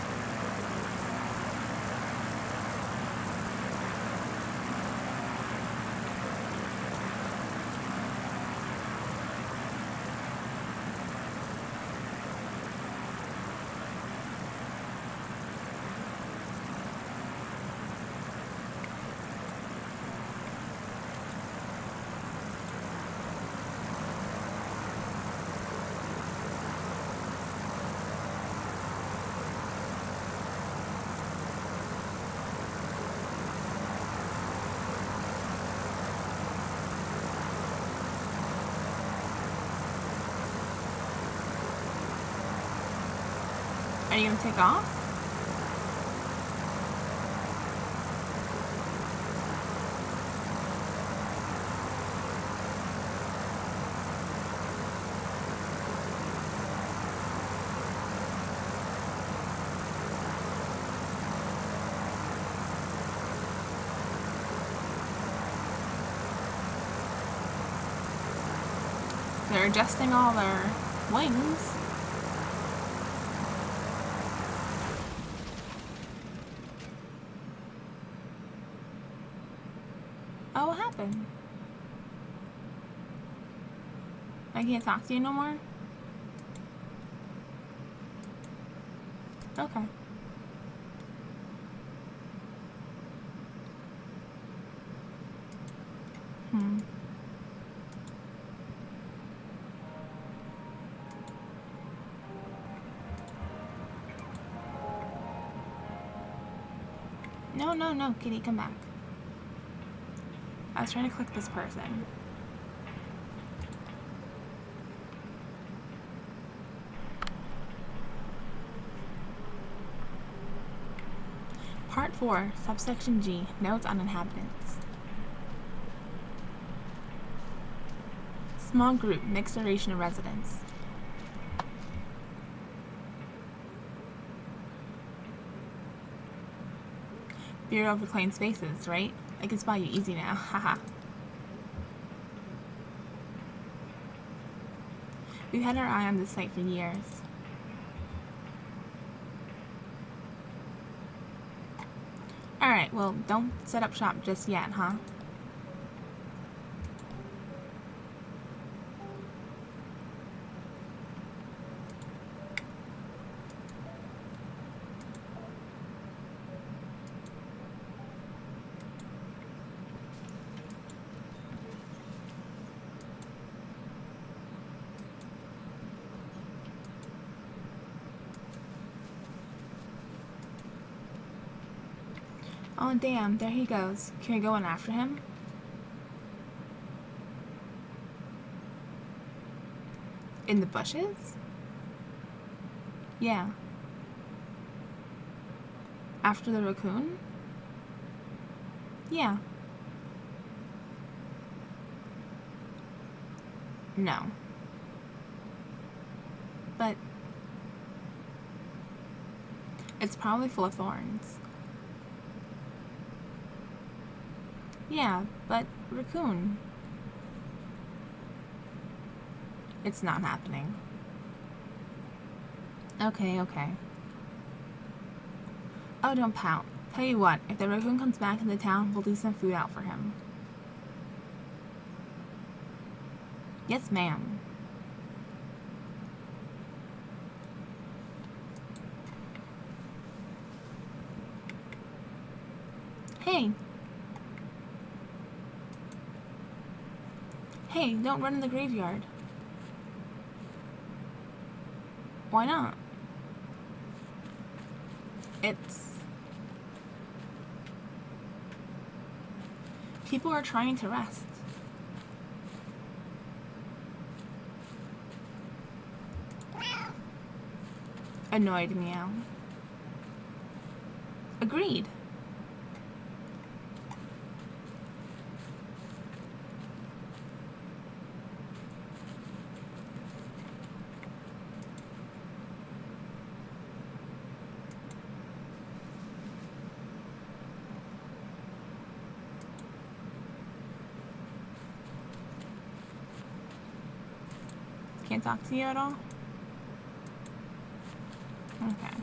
Speaker 1: Are you gonna take off? They're adjusting all their wings. Oh, what happened? I can't talk to you no more? Okay. No, Kitty, come back. I was trying to click this person. Part 4, Subsection G, Notes on Inhabitants. Small group, mixed duration of residence. Bureau of Reclaimed Spaces, right? I can spot you easy now, haha. We've had our eye on this site for years. Alright, well, don't set up shop just yet, huh? Oh, damn, there he goes. Can we go in after him? In the bushes? Yeah. After the raccoon? Yeah. No. But it's probably full of thorns. Yeah, but raccoon. It's not happening. Okay. Oh, don't pout. Tell you what, if the raccoon comes back into town, we'll leave some food out for him. Yes, ma'am. Hey! Hey, don't run in the graveyard. Why not? People are trying to rest. Annoyed meow. Agreed. Can't talk to you at all? Okay.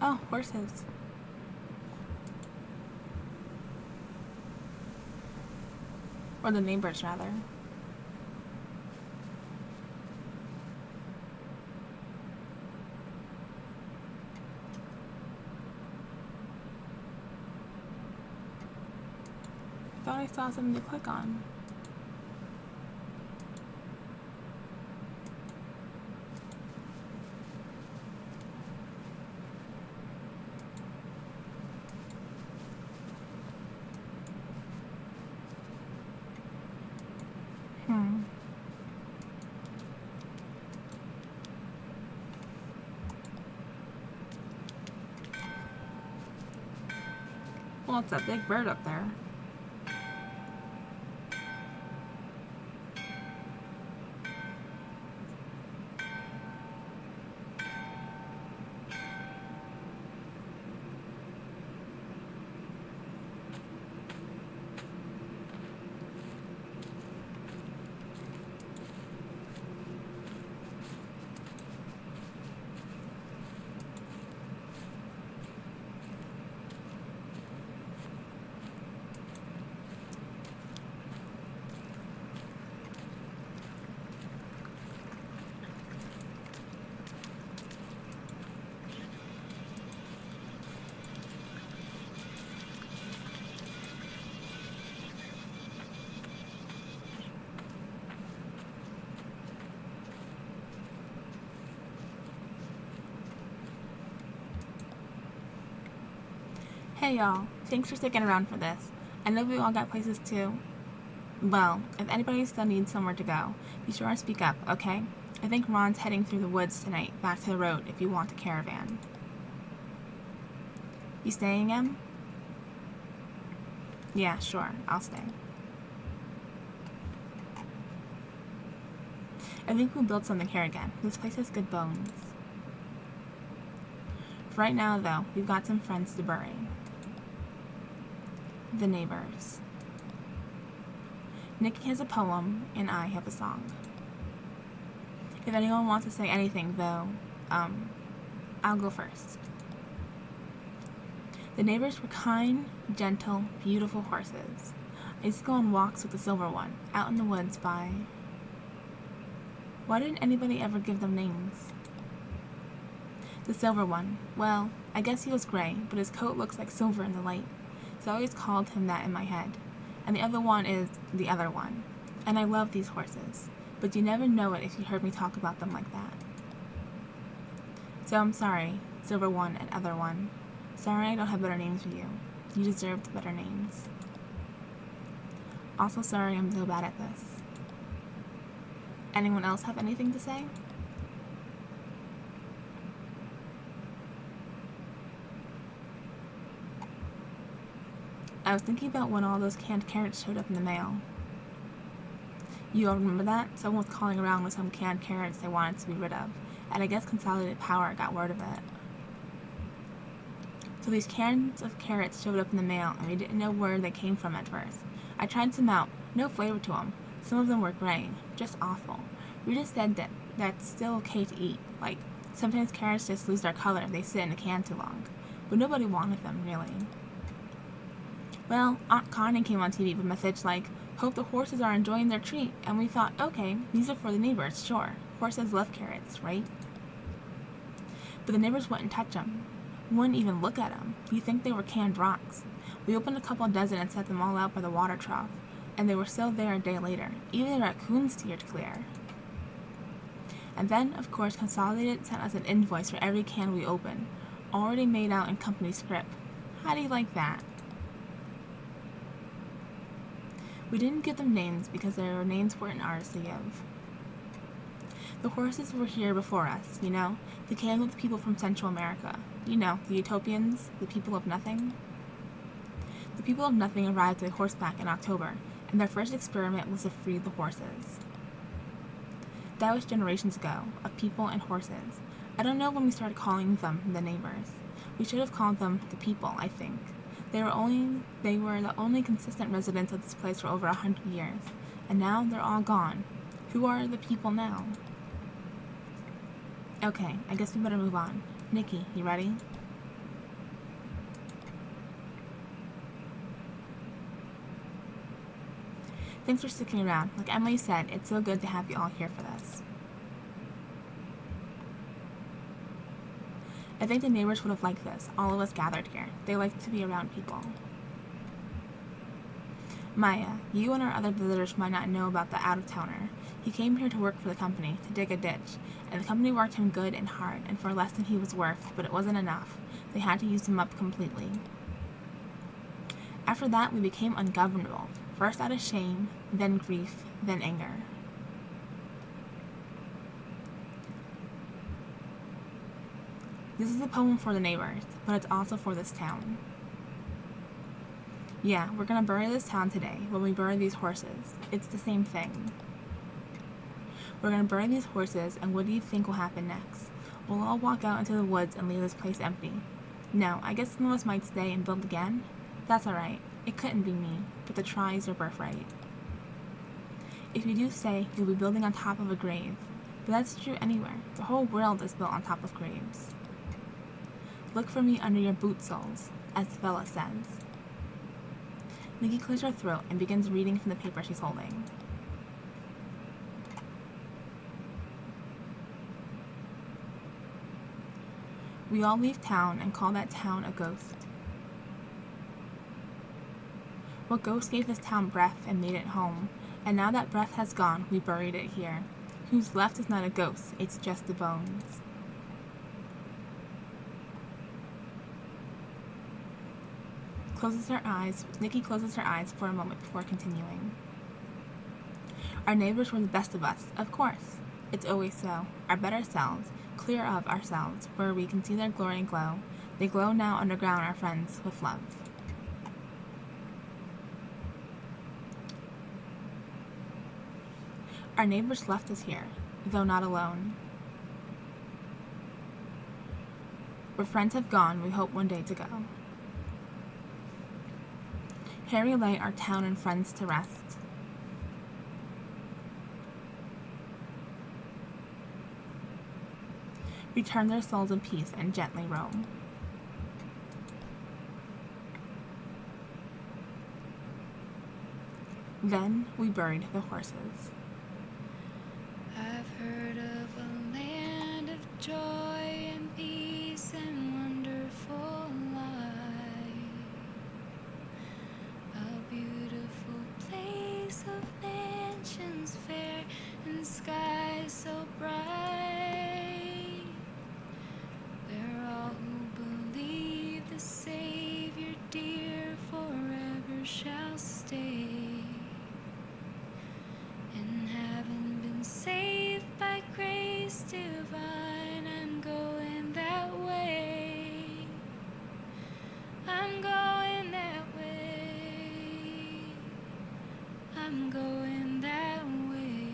Speaker 1: Oh, horses. Or the neighbors, rather. I thought I saw something to click on. Well, it's that big bird up there. Hey y'all, thanks for sticking around for this. I know we all got places to... Well, if anybody still needs somewhere to go, be sure to speak up, okay? I think Ron's heading through the woods tonight, back to the road if you want a caravan. You staying, Em? Yeah, sure, I'll stay. I think we'll build something here again. This place has good bones. For right now, though, we've got some friends to bury. The neighbors. Nikki has a poem, and I have a song. If anyone wants to say anything, though, I'll go first. The neighbors were kind, gentle, beautiful horses. I used to go on walks with the silver one, out in the woods by... Why didn't anybody ever give them names? The silver one, well, I guess he was gray, but his coat looks like silver in the light, so I always called him that in my head. And the other one is the other one. And I love these horses, but you never know it if you heard me talk about them like that. So I'm sorry, silver one and other one. Sorry I don't have better names for you. You deserved better names. Also sorry I'm so bad at this. Anyone else have anything to say? I was thinking about when all those canned carrots showed up in the mail. You all remember that? Someone was calling around with some canned carrots they wanted to be rid of, and I guess Consolidated Power got word of it. So these cans of carrots showed up in the mail, and we didn't know where they came from at first. I tried some out, no flavor to them. Some of them were gray, just awful. Rita said that that's still okay to eat. Like, sometimes carrots just lose their color if they sit in a can too long. But nobody wanted them, really. Well, Aunt Connie came on TV with a message like, hope the horses are enjoying their treat, and we thought, okay, these are for the neighbors, sure. Horses love carrots, right? But the neighbors wouldn't touch them. Wouldn't even look at them. You'd think they were canned rocks. We opened a couple dozen and set them all out by the water trough, and they were still there a day later. Even the raccoons steered clear. And then, of course, Consolidated sent us an invoice for every can we opened, already made out in company script. How do you like that? We didn't give them names because their names weren't ours to give. The horses were here before us, you know? They came with people from Central America. You know, the Utopians, the people of nothing. The people of nothing arrived by horseback in October, and their first experiment was to free the horses. That was generations ago, of people and horses. I don't know when we started calling them the neighbors. We should have called them the people, I think. They were the only consistent residents of this place for over 100 years, and now they're all gone. Who are the people now? Okay, I guess we better move on. Nikki, you ready? Thanks for sticking around. Like Emily said, it's so good to have you all here for this. I think the neighbors would have liked this, all of us gathered here. They like to be around people. Maya, you and our other visitors might not know about the out-of-towner. He came here to work for the company, to dig a ditch, and the company worked him good and hard, and for less than he was worth, but it wasn't enough. They had to use him up completely. After that, we became ungovernable, first out of shame, then grief, then anger. This is a poem for the neighbors, but it's also for this town. Yeah, we're gonna bury this town today when we bury these horses. It's the same thing. We're gonna bury these horses, and what do you think will happen next? We'll all walk out into the woods and leave this place empty. No, I guess some of us might stay and build again. That's alright. It couldn't be me, but the try is your birthright. If you do stay, you'll be building on top of a grave. But that's true anywhere. The whole world is built on top of graves. Look for me under your boot soles, as the fella says. Nikki clears her throat and begins reading from the paper she's holding. We all leave town and call that town a ghost. What ghost gave this town breath and made it home? And now that breath has gone, we buried it here. Who's left is not a ghost, it's just the bones. Nikki closes her eyes for a moment before continuing. Our neighbors were the best of us, of course. It's always so. Our better selves, clear of ourselves, where we can see their glory and glow. They glow now underground, our friends, with love. Our neighbors left us here. though not alone. Where friends have gone, we hope one day to go. Here we lay our town and friends to rest. Return their souls in peace and gently roam. Then we buried the horses.
Speaker 2: I've heard of a land of joy and peace and wonderful life, a beautiful place of mansions fair and skies so bright, where all who believe the Savior dear forever shall stay. And having been saved by grace divine, I'm going that way. I'm going that way. I'm going that way.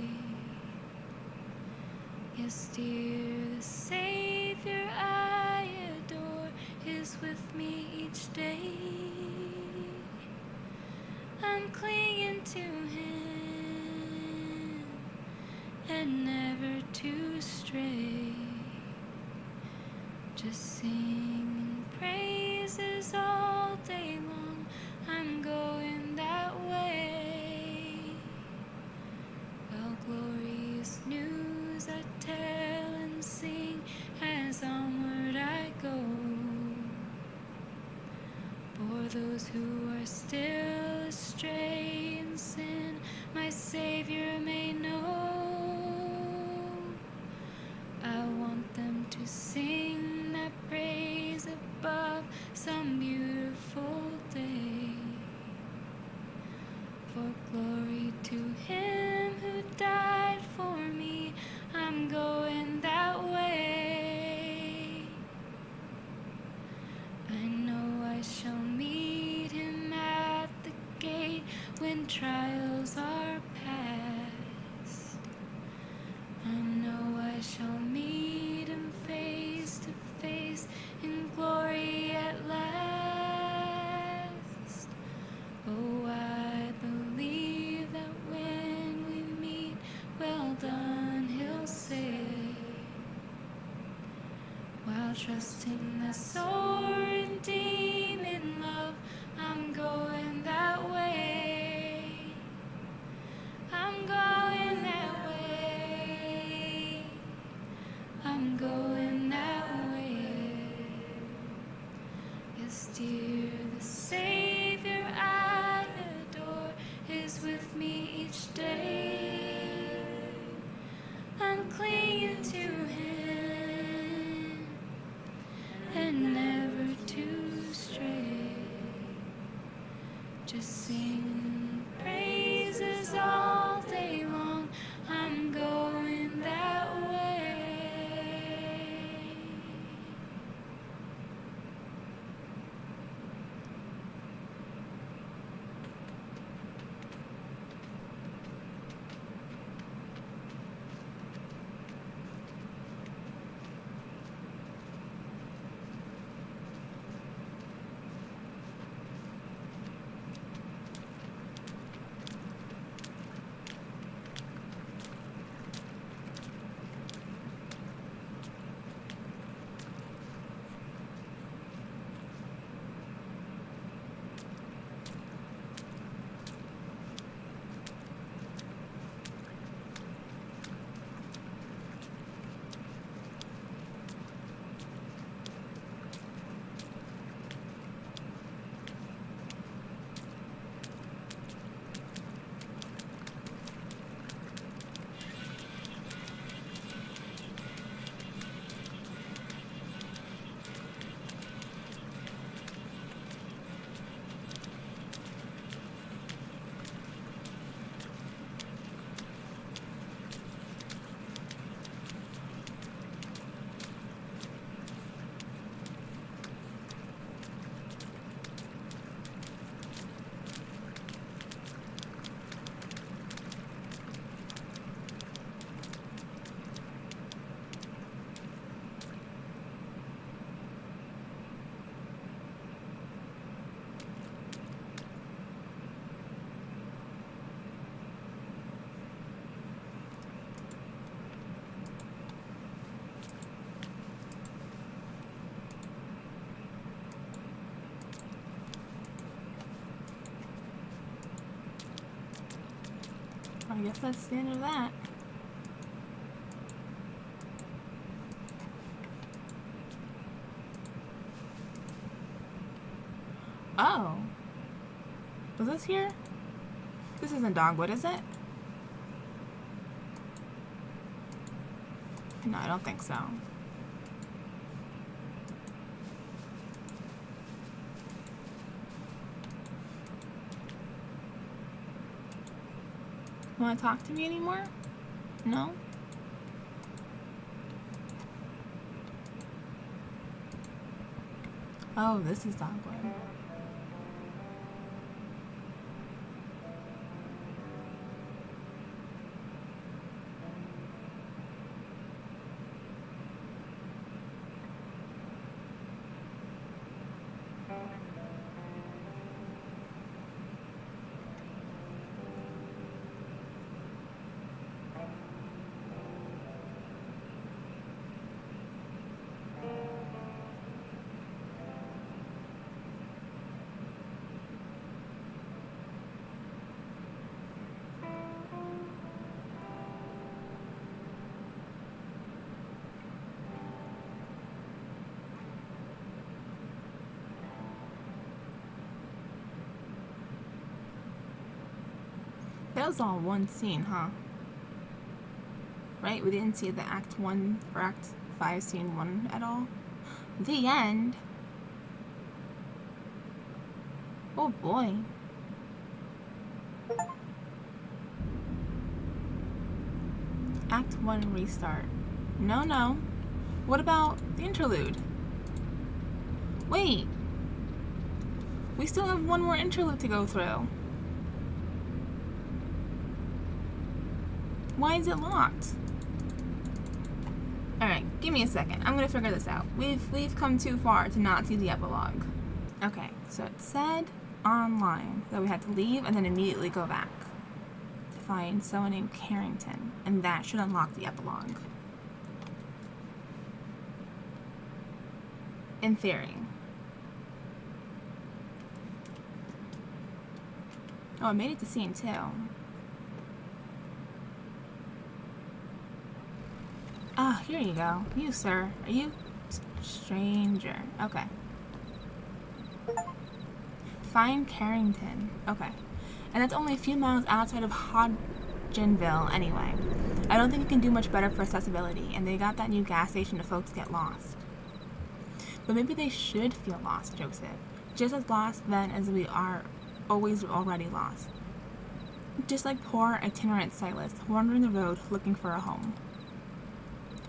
Speaker 2: Yes, dear, the Savior I adore is with me each day. I'm clinging to Him and never to stray, just singing praises all day long. I'm going that way. Well, glorious news I tell and sing as onward I go, for those who are still astray in sin, my Savior may know. I want them to sing that praise above some beautiful day. For glory to Him who died for me, I'm going that way. I know I shall meet Him at the gate when trials are past. I know I shall meet Him face to face in glory at last. Oh, I believe that when we meet, well done, He'll say, while trusting that soul redeeming love, I'm going that way. I'm going that way. I'm going that way. Yes, dear, the Savior I adore is with me each day. I'm clinging to Him and never to stray, just singing praises all day long. I'm going that way.
Speaker 1: I guess that's the end of that. Oh. Was this here? This isn't Dogwood, is it? No, I don't think so. You want to talk to me anymore? No? Oh, this is Dogwood. That was all one scene, huh? Right? We didn't see the Act 1 or Act 5 Scene 1 at all. The end. Oh boy. Act 1 restart. No. What about the interlude? Wait. We still have one more interlude to go through. Why is it locked? Alright, give me a second. I'm gonna figure this out. We've come too far to not see the epilogue. Okay, so it said online that we had to leave and then immediately go back to find someone named Carrington, and that should unlock the epilogue. In theory. Oh, I made it to scene 2. Ah, here you go. You, sir. Are you? Stranger. Okay. Find Carrington. Okay. And that's only a few miles outside of Hodgenville anyway. I don't think you can do much better for accessibility, and they got that new gas station to folks get lost. But maybe they should feel lost, Joseph. Just as lost then as we are always already lost. Just like poor itinerant cyclists wandering the road looking for a home.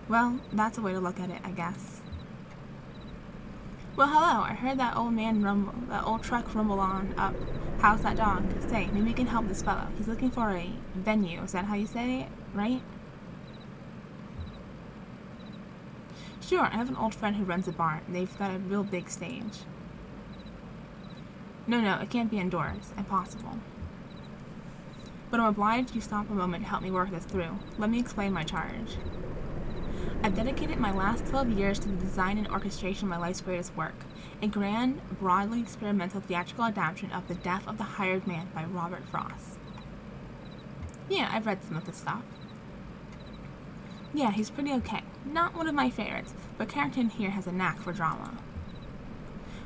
Speaker 1: Well, that's a way to look at it, I guess. Well, hello. I heard that old truck rumble on up. How's that dog? Say, maybe you can help this fellow. He's looking for a venue. Is that how you say it? Right? Sure, I have an old friend who runs a bar. They've got a real big stage. No, it can't be indoors. Impossible. But I'm obliged you stop a moment to help me work this through. Let me explain my charge. I've dedicated my last 12 years to the design and orchestration of my life's greatest work, a grand, broadly experimental theatrical adaptation of The Death of the Hired Man by Robert Frost. Yeah, I've read some of this stuff. Yeah, he's pretty okay. Not one of my favorites, but Carrington here has a knack for drama.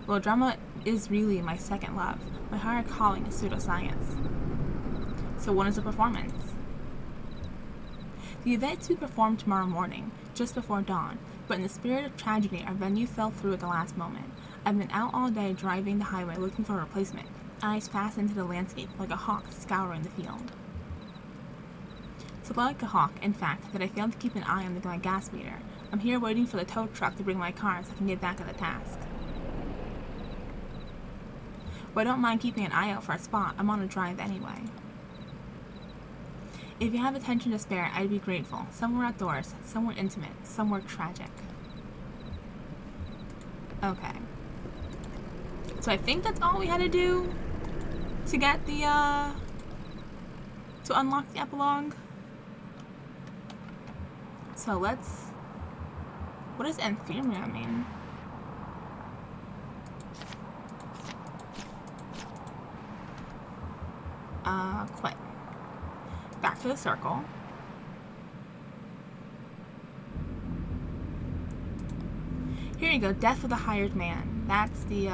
Speaker 1: Well, drama is really my second love. My higher calling is pseudoscience. So when is the performance? The event to be performed tomorrow morning, just before dawn, but in the spirit of tragedy, our venue fell through at the last moment. I've been out all day driving the highway looking for a replacement, eyes fastened to the landscape like a hawk scouring the field. So like a hawk, in fact, that I failed to keep an eye on my gas meter. I'm here waiting for the tow truck to bring my car so I can get back at the task. But I don't mind keeping an eye out for a spot. I'm on a drive anyway. If you have attention to spare, I'd be grateful. Somewhere outdoors, somewhere intimate, somewhere tragic. Okay. So I think that's all we had to do to get the, to unlock the epilogue. So let's... What does Anthemia mean? Quit. Back to the circle. Here you go, Death of the Hired Man. That's the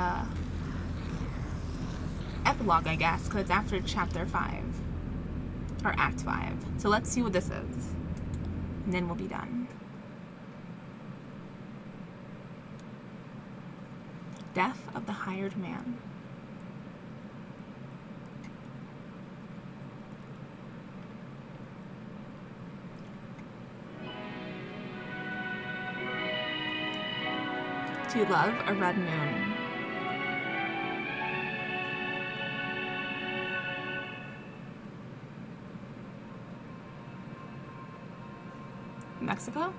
Speaker 1: epilogue, I guess, because it's after chapter 5. Or act 5. So let's see what this is. And then we'll be done. Death of the Hired Man. To love a red moon. Mexico?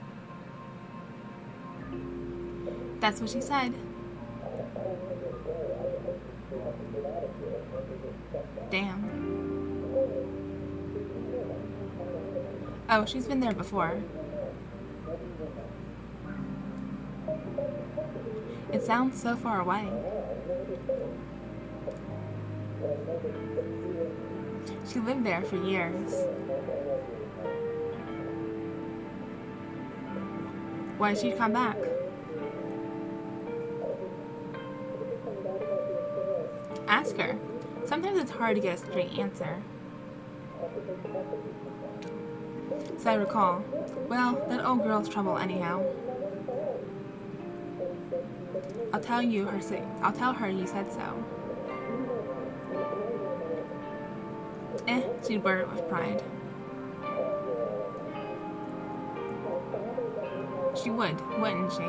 Speaker 1: That's what she said. Damn. Oh, she's been there before. It sounds so far away. She lived there for years. Why did she come back? Ask her. Sometimes it's hard to get a straight answer. So I recall. Well, that old girl's trouble anyhow. I'll tell her you said so. She'd wear it with pride. She would, wouldn't she?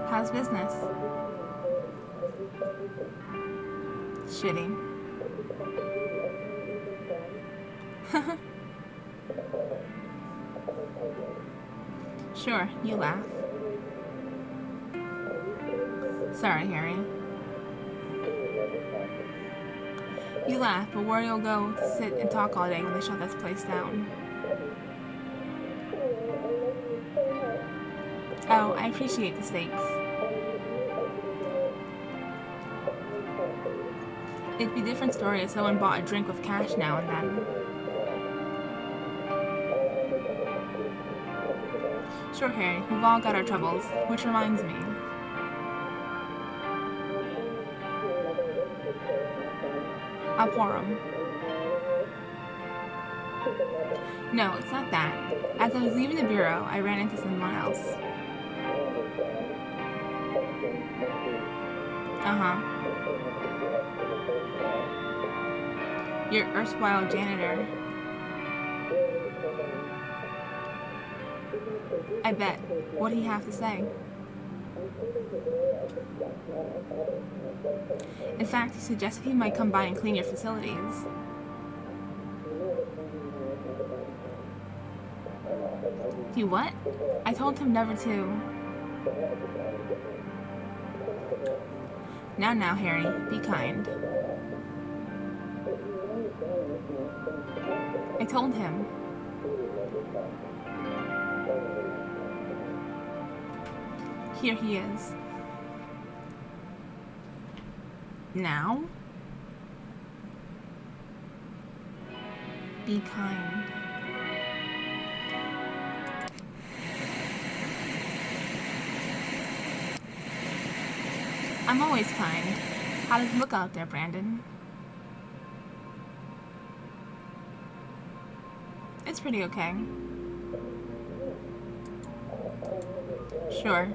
Speaker 1: How's business? Shitty. Sure, you laugh. Sorry, Harry. You laugh, but where you'll go to sit and talk all day when they shut this place down. Oh, I appreciate the stakes. It'd be a different story if someone bought a drink with cash now and then. Sure, Harry, we've all got our troubles, which reminds me. I'll pour 'em. No, it's not that. As I was leaving the bureau, I ran into someone else. Uh-huh. Your erstwhile janitor. I bet. What'd he have to say? In fact, he suggested he might come by and clean your facilities. He what? I told him never to. Now, Harry, be kind. I told him. Here he is. Now? Be kind. I'm always kind. How does it look out there, Brandon? It's pretty okay. Sure.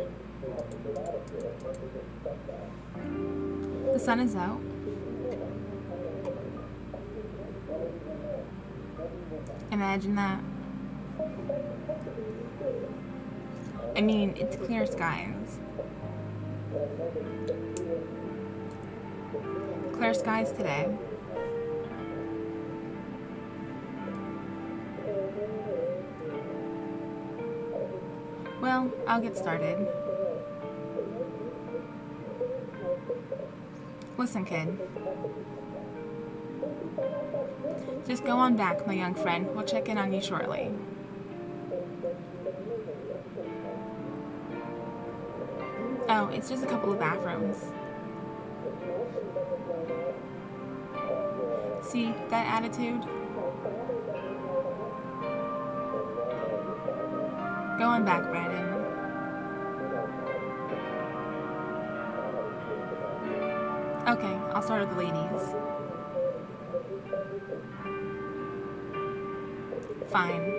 Speaker 1: The sun is out. Imagine that. I mean, it's clear skies. Clear skies today. Well, I'll get started. Listen, kid. Just go on back, my young friend. We'll check in on you shortly. Oh, it's just a couple of bathrooms. See, that attitude? Go on back, Brandon. Okay, I'll start with the ladies. Fine.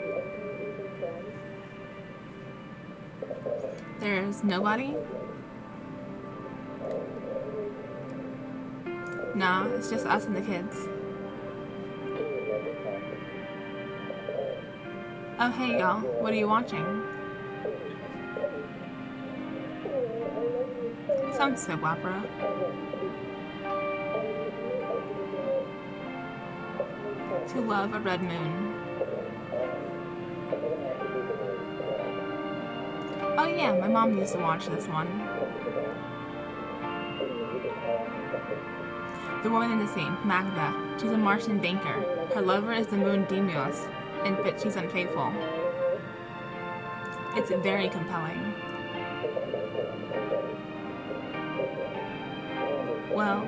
Speaker 1: There's nobody? Nah, it's just us and the kids. Oh, hey y'all, what are you watching? Some soap opera. To Love a Red Moon. Oh yeah, my mom used to watch this one. The woman in the scene, Magda. She's a Martian banker. Her lover is the moon Deimos, but she's unfaithful. It's very compelling. Well,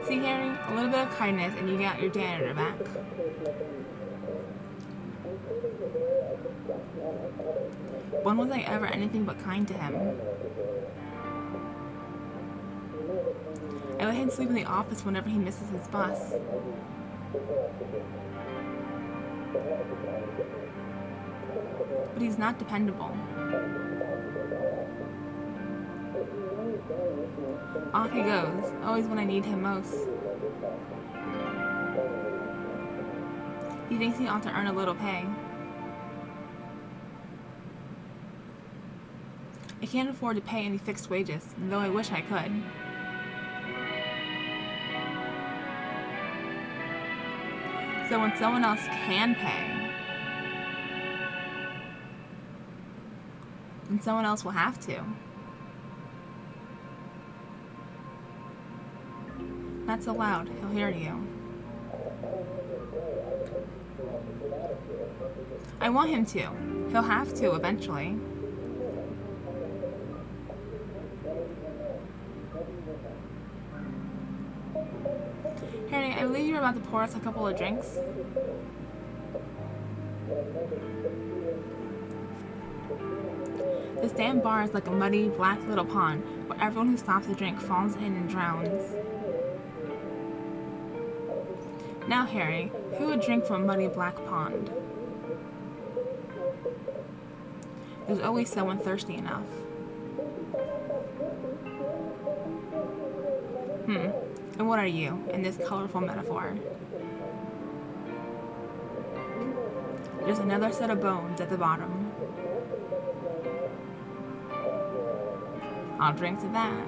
Speaker 1: see, Harry, a little bit of kindness and you got your janitor back. When was I ever anything but kind to him? I let him sleep in the office whenever he misses his bus. But he's not dependable. Off he goes, always when I need him most. He thinks he ought to earn a little pay. I can't afford to pay any fixed wages, though I wish I could. So when someone else can pay, then someone else will have to. Not so loud, he'll hear you. I want him to. He'll have to eventually. Harry, I believe you're about to pour us a couple of drinks. This damn bar is like a muddy, black little pond where everyone who stops to drink falls in and drowns. Now, Harry, who would drink from a muddy black pond? There's always someone thirsty enough. And what are you in this colorful metaphor? There's another set of bones at the bottom. I'll drink to that.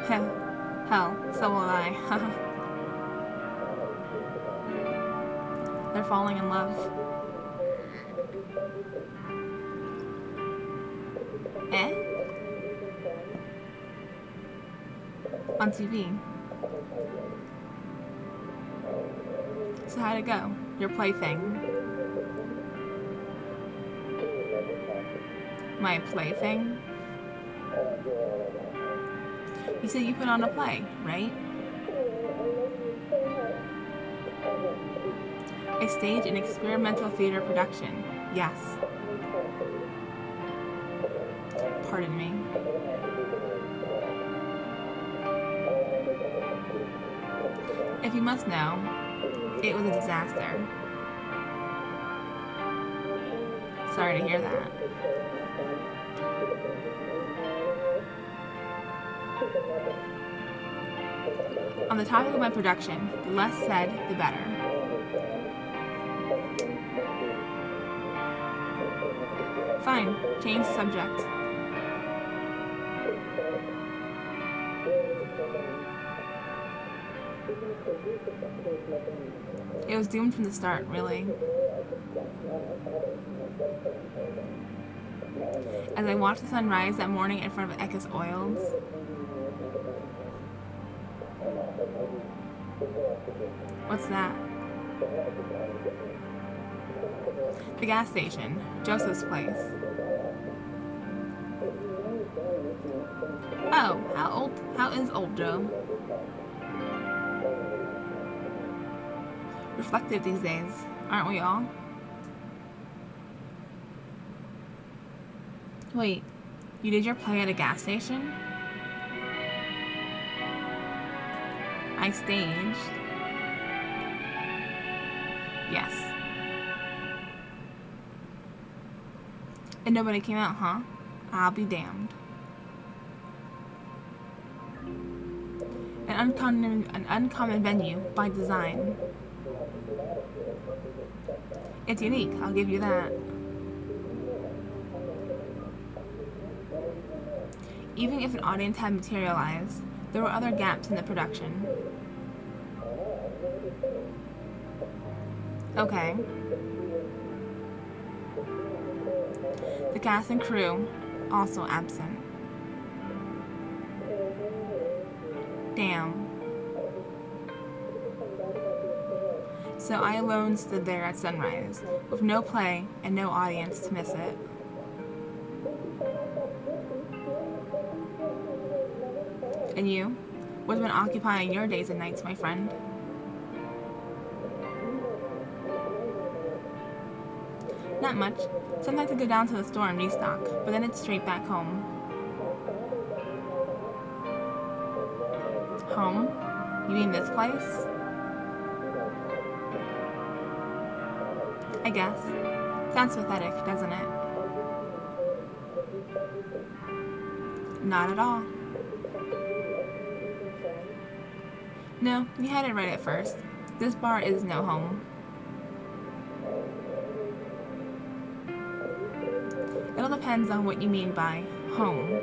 Speaker 1: Hell, so will I. They're falling in love. Eh? On TV. So how'd it go? Your plaything. My plaything? You said you put on a play, right? I stage an experimental theater production. Yes. Pardon me. If you must know, it was a disaster. Sorry to hear that. On the topic of my production, the less said, the better. Fine, change the subject. It was doomed from the start, really. As I watched the sun rise that morning in front of Eckes Oils, What's that? The gas station. Joseph's place. Oh, how is old Joe? Reflective these days, aren't we all? Wait, you did your play at a gas station? I staged. Yes. And nobody came out, huh? I'll be damned. An uncommon venue by design. It's unique, I'll give you that. Even if an audience had materialized, there were other gaps in the production. Okay. The cast and crew, also absent. Damn. So I alone stood there at sunrise, with no play and no audience to miss it. And you? What's been occupying your days and nights, my friend? Not much. Sometimes I go down to the store and restock, but then it's straight back home. Home? You mean this place? I guess. Sounds pathetic, doesn't it? Not at all. No, you had it right at first. This bar is no home. It all depends on what you mean by home.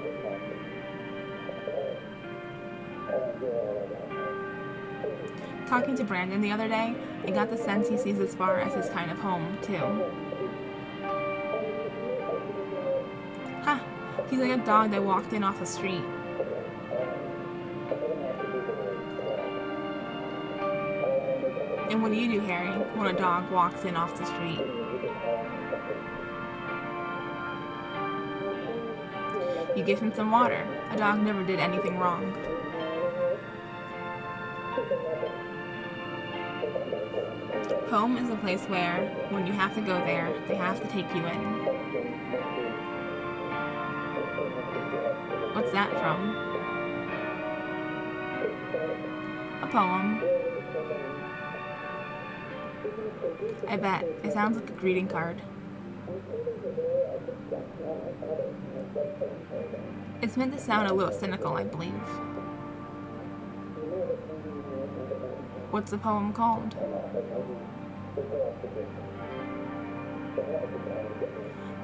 Speaker 1: Talking to Brandon the other day, I got the sense he sees this bar as his kind of home, too. Ha! He's like a dog that walked in off the street. And what do you do, Harry, when a dog walks in off the street? You give him some water. A dog never did anything wrong. Home is a place where, when you have to go there, they have to take you in. What's that from? A poem. I bet. It sounds like a greeting card. It's meant to sound a little cynical, I believe. What's the poem called?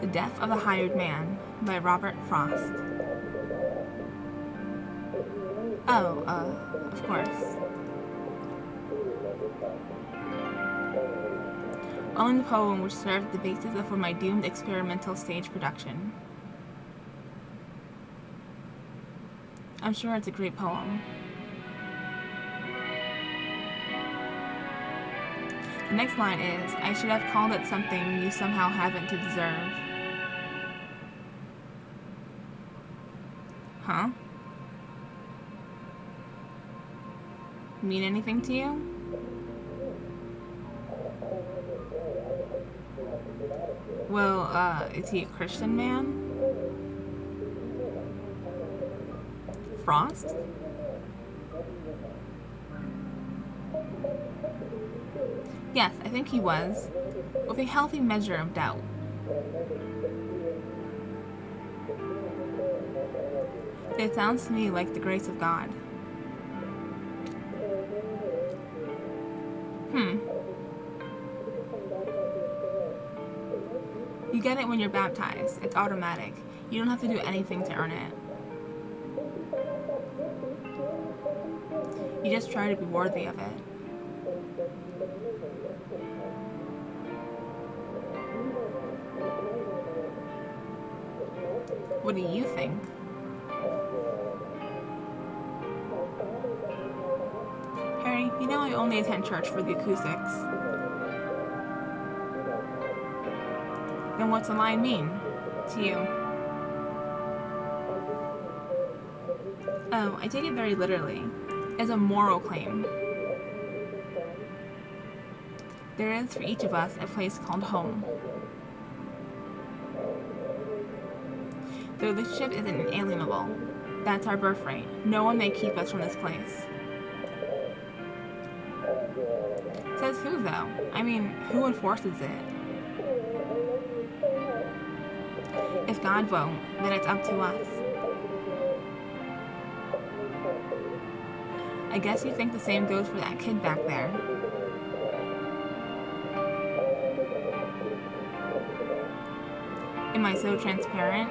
Speaker 1: The Death of the Hired Man by Robert Frost. Oh, of course. Only the poem which served the basis for my doomed experimental stage production. I'm sure it's a great poem. The next line is, I should have called it something you somehow haven't to deserve. Huh? Mean anything to you? Well, is he a Christian man? Frost? Yes, I think he was, with a healthy measure of doubt. It sounds to me like the grace of God. You get it when you're baptized. It's automatic. You don't have to do anything to earn it. You just try to be worthy of it. What do you think? Harry, You know, I only attend church for the acoustics. Then what's a line mean to you? Oh, I take it very literally, as a moral claim. There is for each of us a place called home. The relationship isn't inalienable. That's our birthright. No one may keep us from this place. Says who, though? I mean, who enforces it? If God won't, then it's up to us. I guess you think the same goes for that kid back there. Am I so transparent?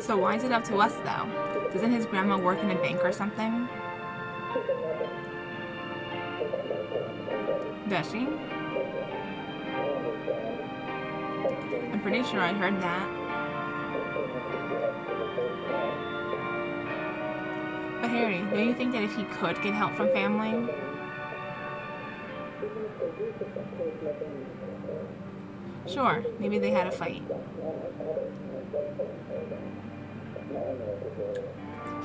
Speaker 1: So why is it up to us, though? Doesn't his grandma work in a bank or something? Does she? I'm pretty sure I heard that. But Harry, don't you think that if he could get help from family? Sure, maybe they had a fight.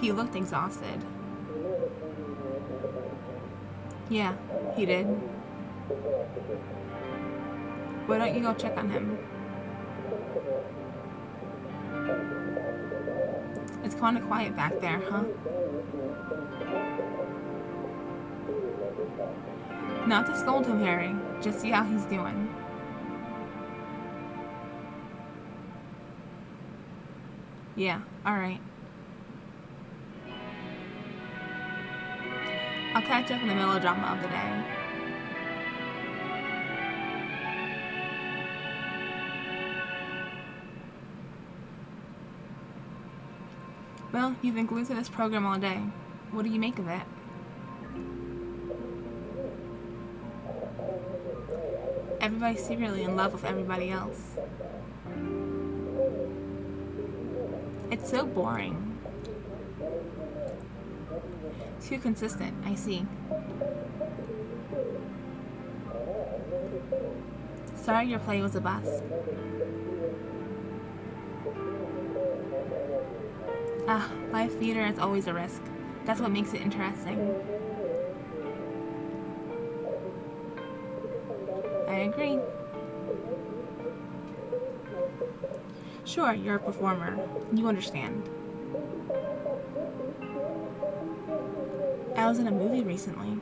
Speaker 1: He looked exhausted. Yeah, he did. Why don't you go check on him? It's kind of quiet back there, huh? Not to scold him, Harry. Just see how he's doing. Yeah, alright. I'll catch up on the melodrama of the day. Well, you've been glued to this program all day. What do you make of it? Everybody's secretly in love with everybody else. It's so boring. Too consistent, I see. Sorry your play was a bust. Live theater is always a risk. That's what makes it interesting. I agree. Sure, you're a performer. You understand. I was in a movie recently.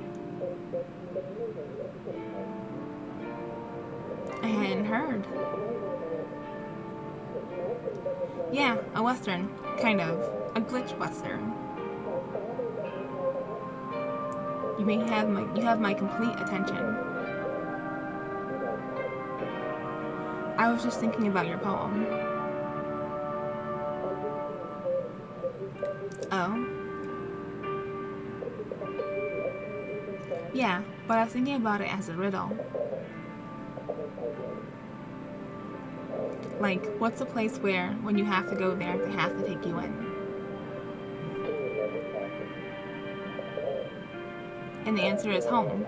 Speaker 1: I hadn't heard. Yeah, a Western. Kind of. A glitch Western. You have my complete attention. I was just thinking about your poem. Oh? Yeah, but I was thinking about it as a riddle. Like, what's a place where, when you have to go there, they have to take you in? And the answer is home.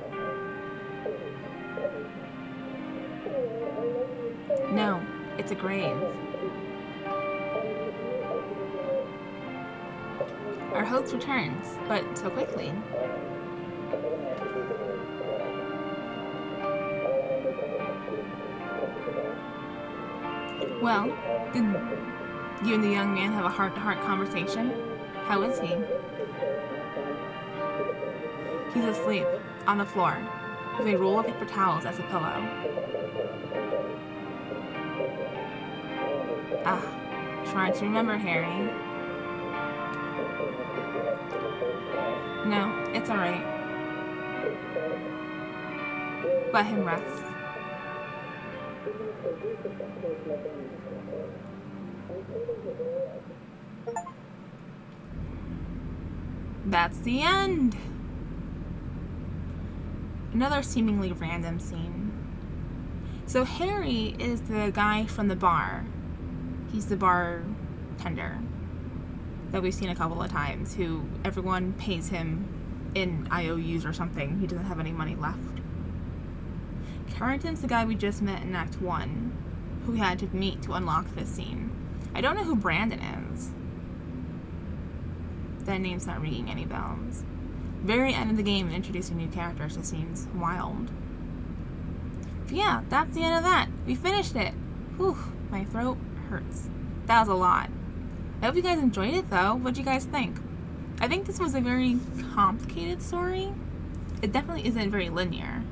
Speaker 1: No, it's a grave. Our host returns, but so quickly. Well, did you and the young man have a heart-to-heart conversation? How is he? He's asleep, on the floor, with a roll of paper towels as a pillow. Trying to remember, Harry. No, it's alright. Let him rest. That's the end. Another seemingly random scene. So Harry is the guy from the bar. He's the bartender. that we've seen a couple of times, who everyone pays him in IOUs or something. He doesn't have any money left. Carrington's the guy we just met in Act 1, who we had to meet to unlock this scene. I don't know who Brandon is. That name's not ringing any bells. Very end of the game and introducing new characters just seems wild. But yeah, that's the end of that. We finished it. Whew, my throat hurts. That was a lot. I hope you guys enjoyed it though. What do you guys think? I think this was a very complicated story. It definitely isn't very linear.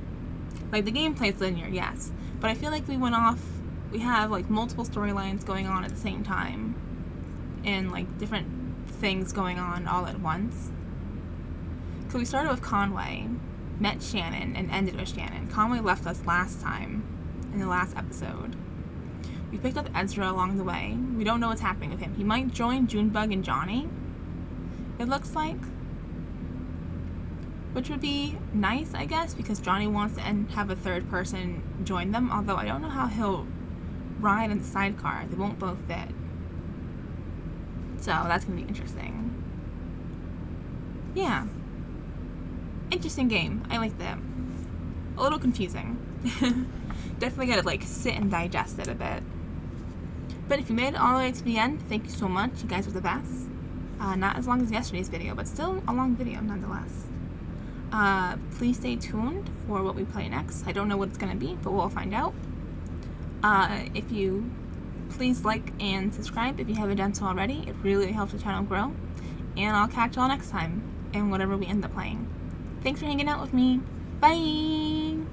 Speaker 1: Like, the gameplay is linear, yes. But I feel like we have like multiple storylines going on at the same time. And like different things going on all at once. So we started with Conway, met Shannon, and ended with Shannon. Conway left us last time, in the last episode. We picked up Ezra along the way. We don't know what's happening with him. He might join Junebug and Johnny, it looks like. Which would be nice, I guess, because Johnny wants to have a third person join them, although I don't know how he'll ride in the sidecar. They won't both fit. So that's going to be interesting. Yeah. Interesting game. I like that. A little confusing. Definitely gotta like sit and digest it a bit. But if you made it all the way to the end, thank you so much. You guys were the best. Not as long as yesterday's video, but still a long video nonetheless. Please stay tuned for what we play next. I don't know what it's gonna be, but we'll find out. If you please like and subscribe if you haven't done so already. It really helps the channel grow. And I'll catch y'all next time in whatever we end up playing. Thanks for hanging out with me. Bye!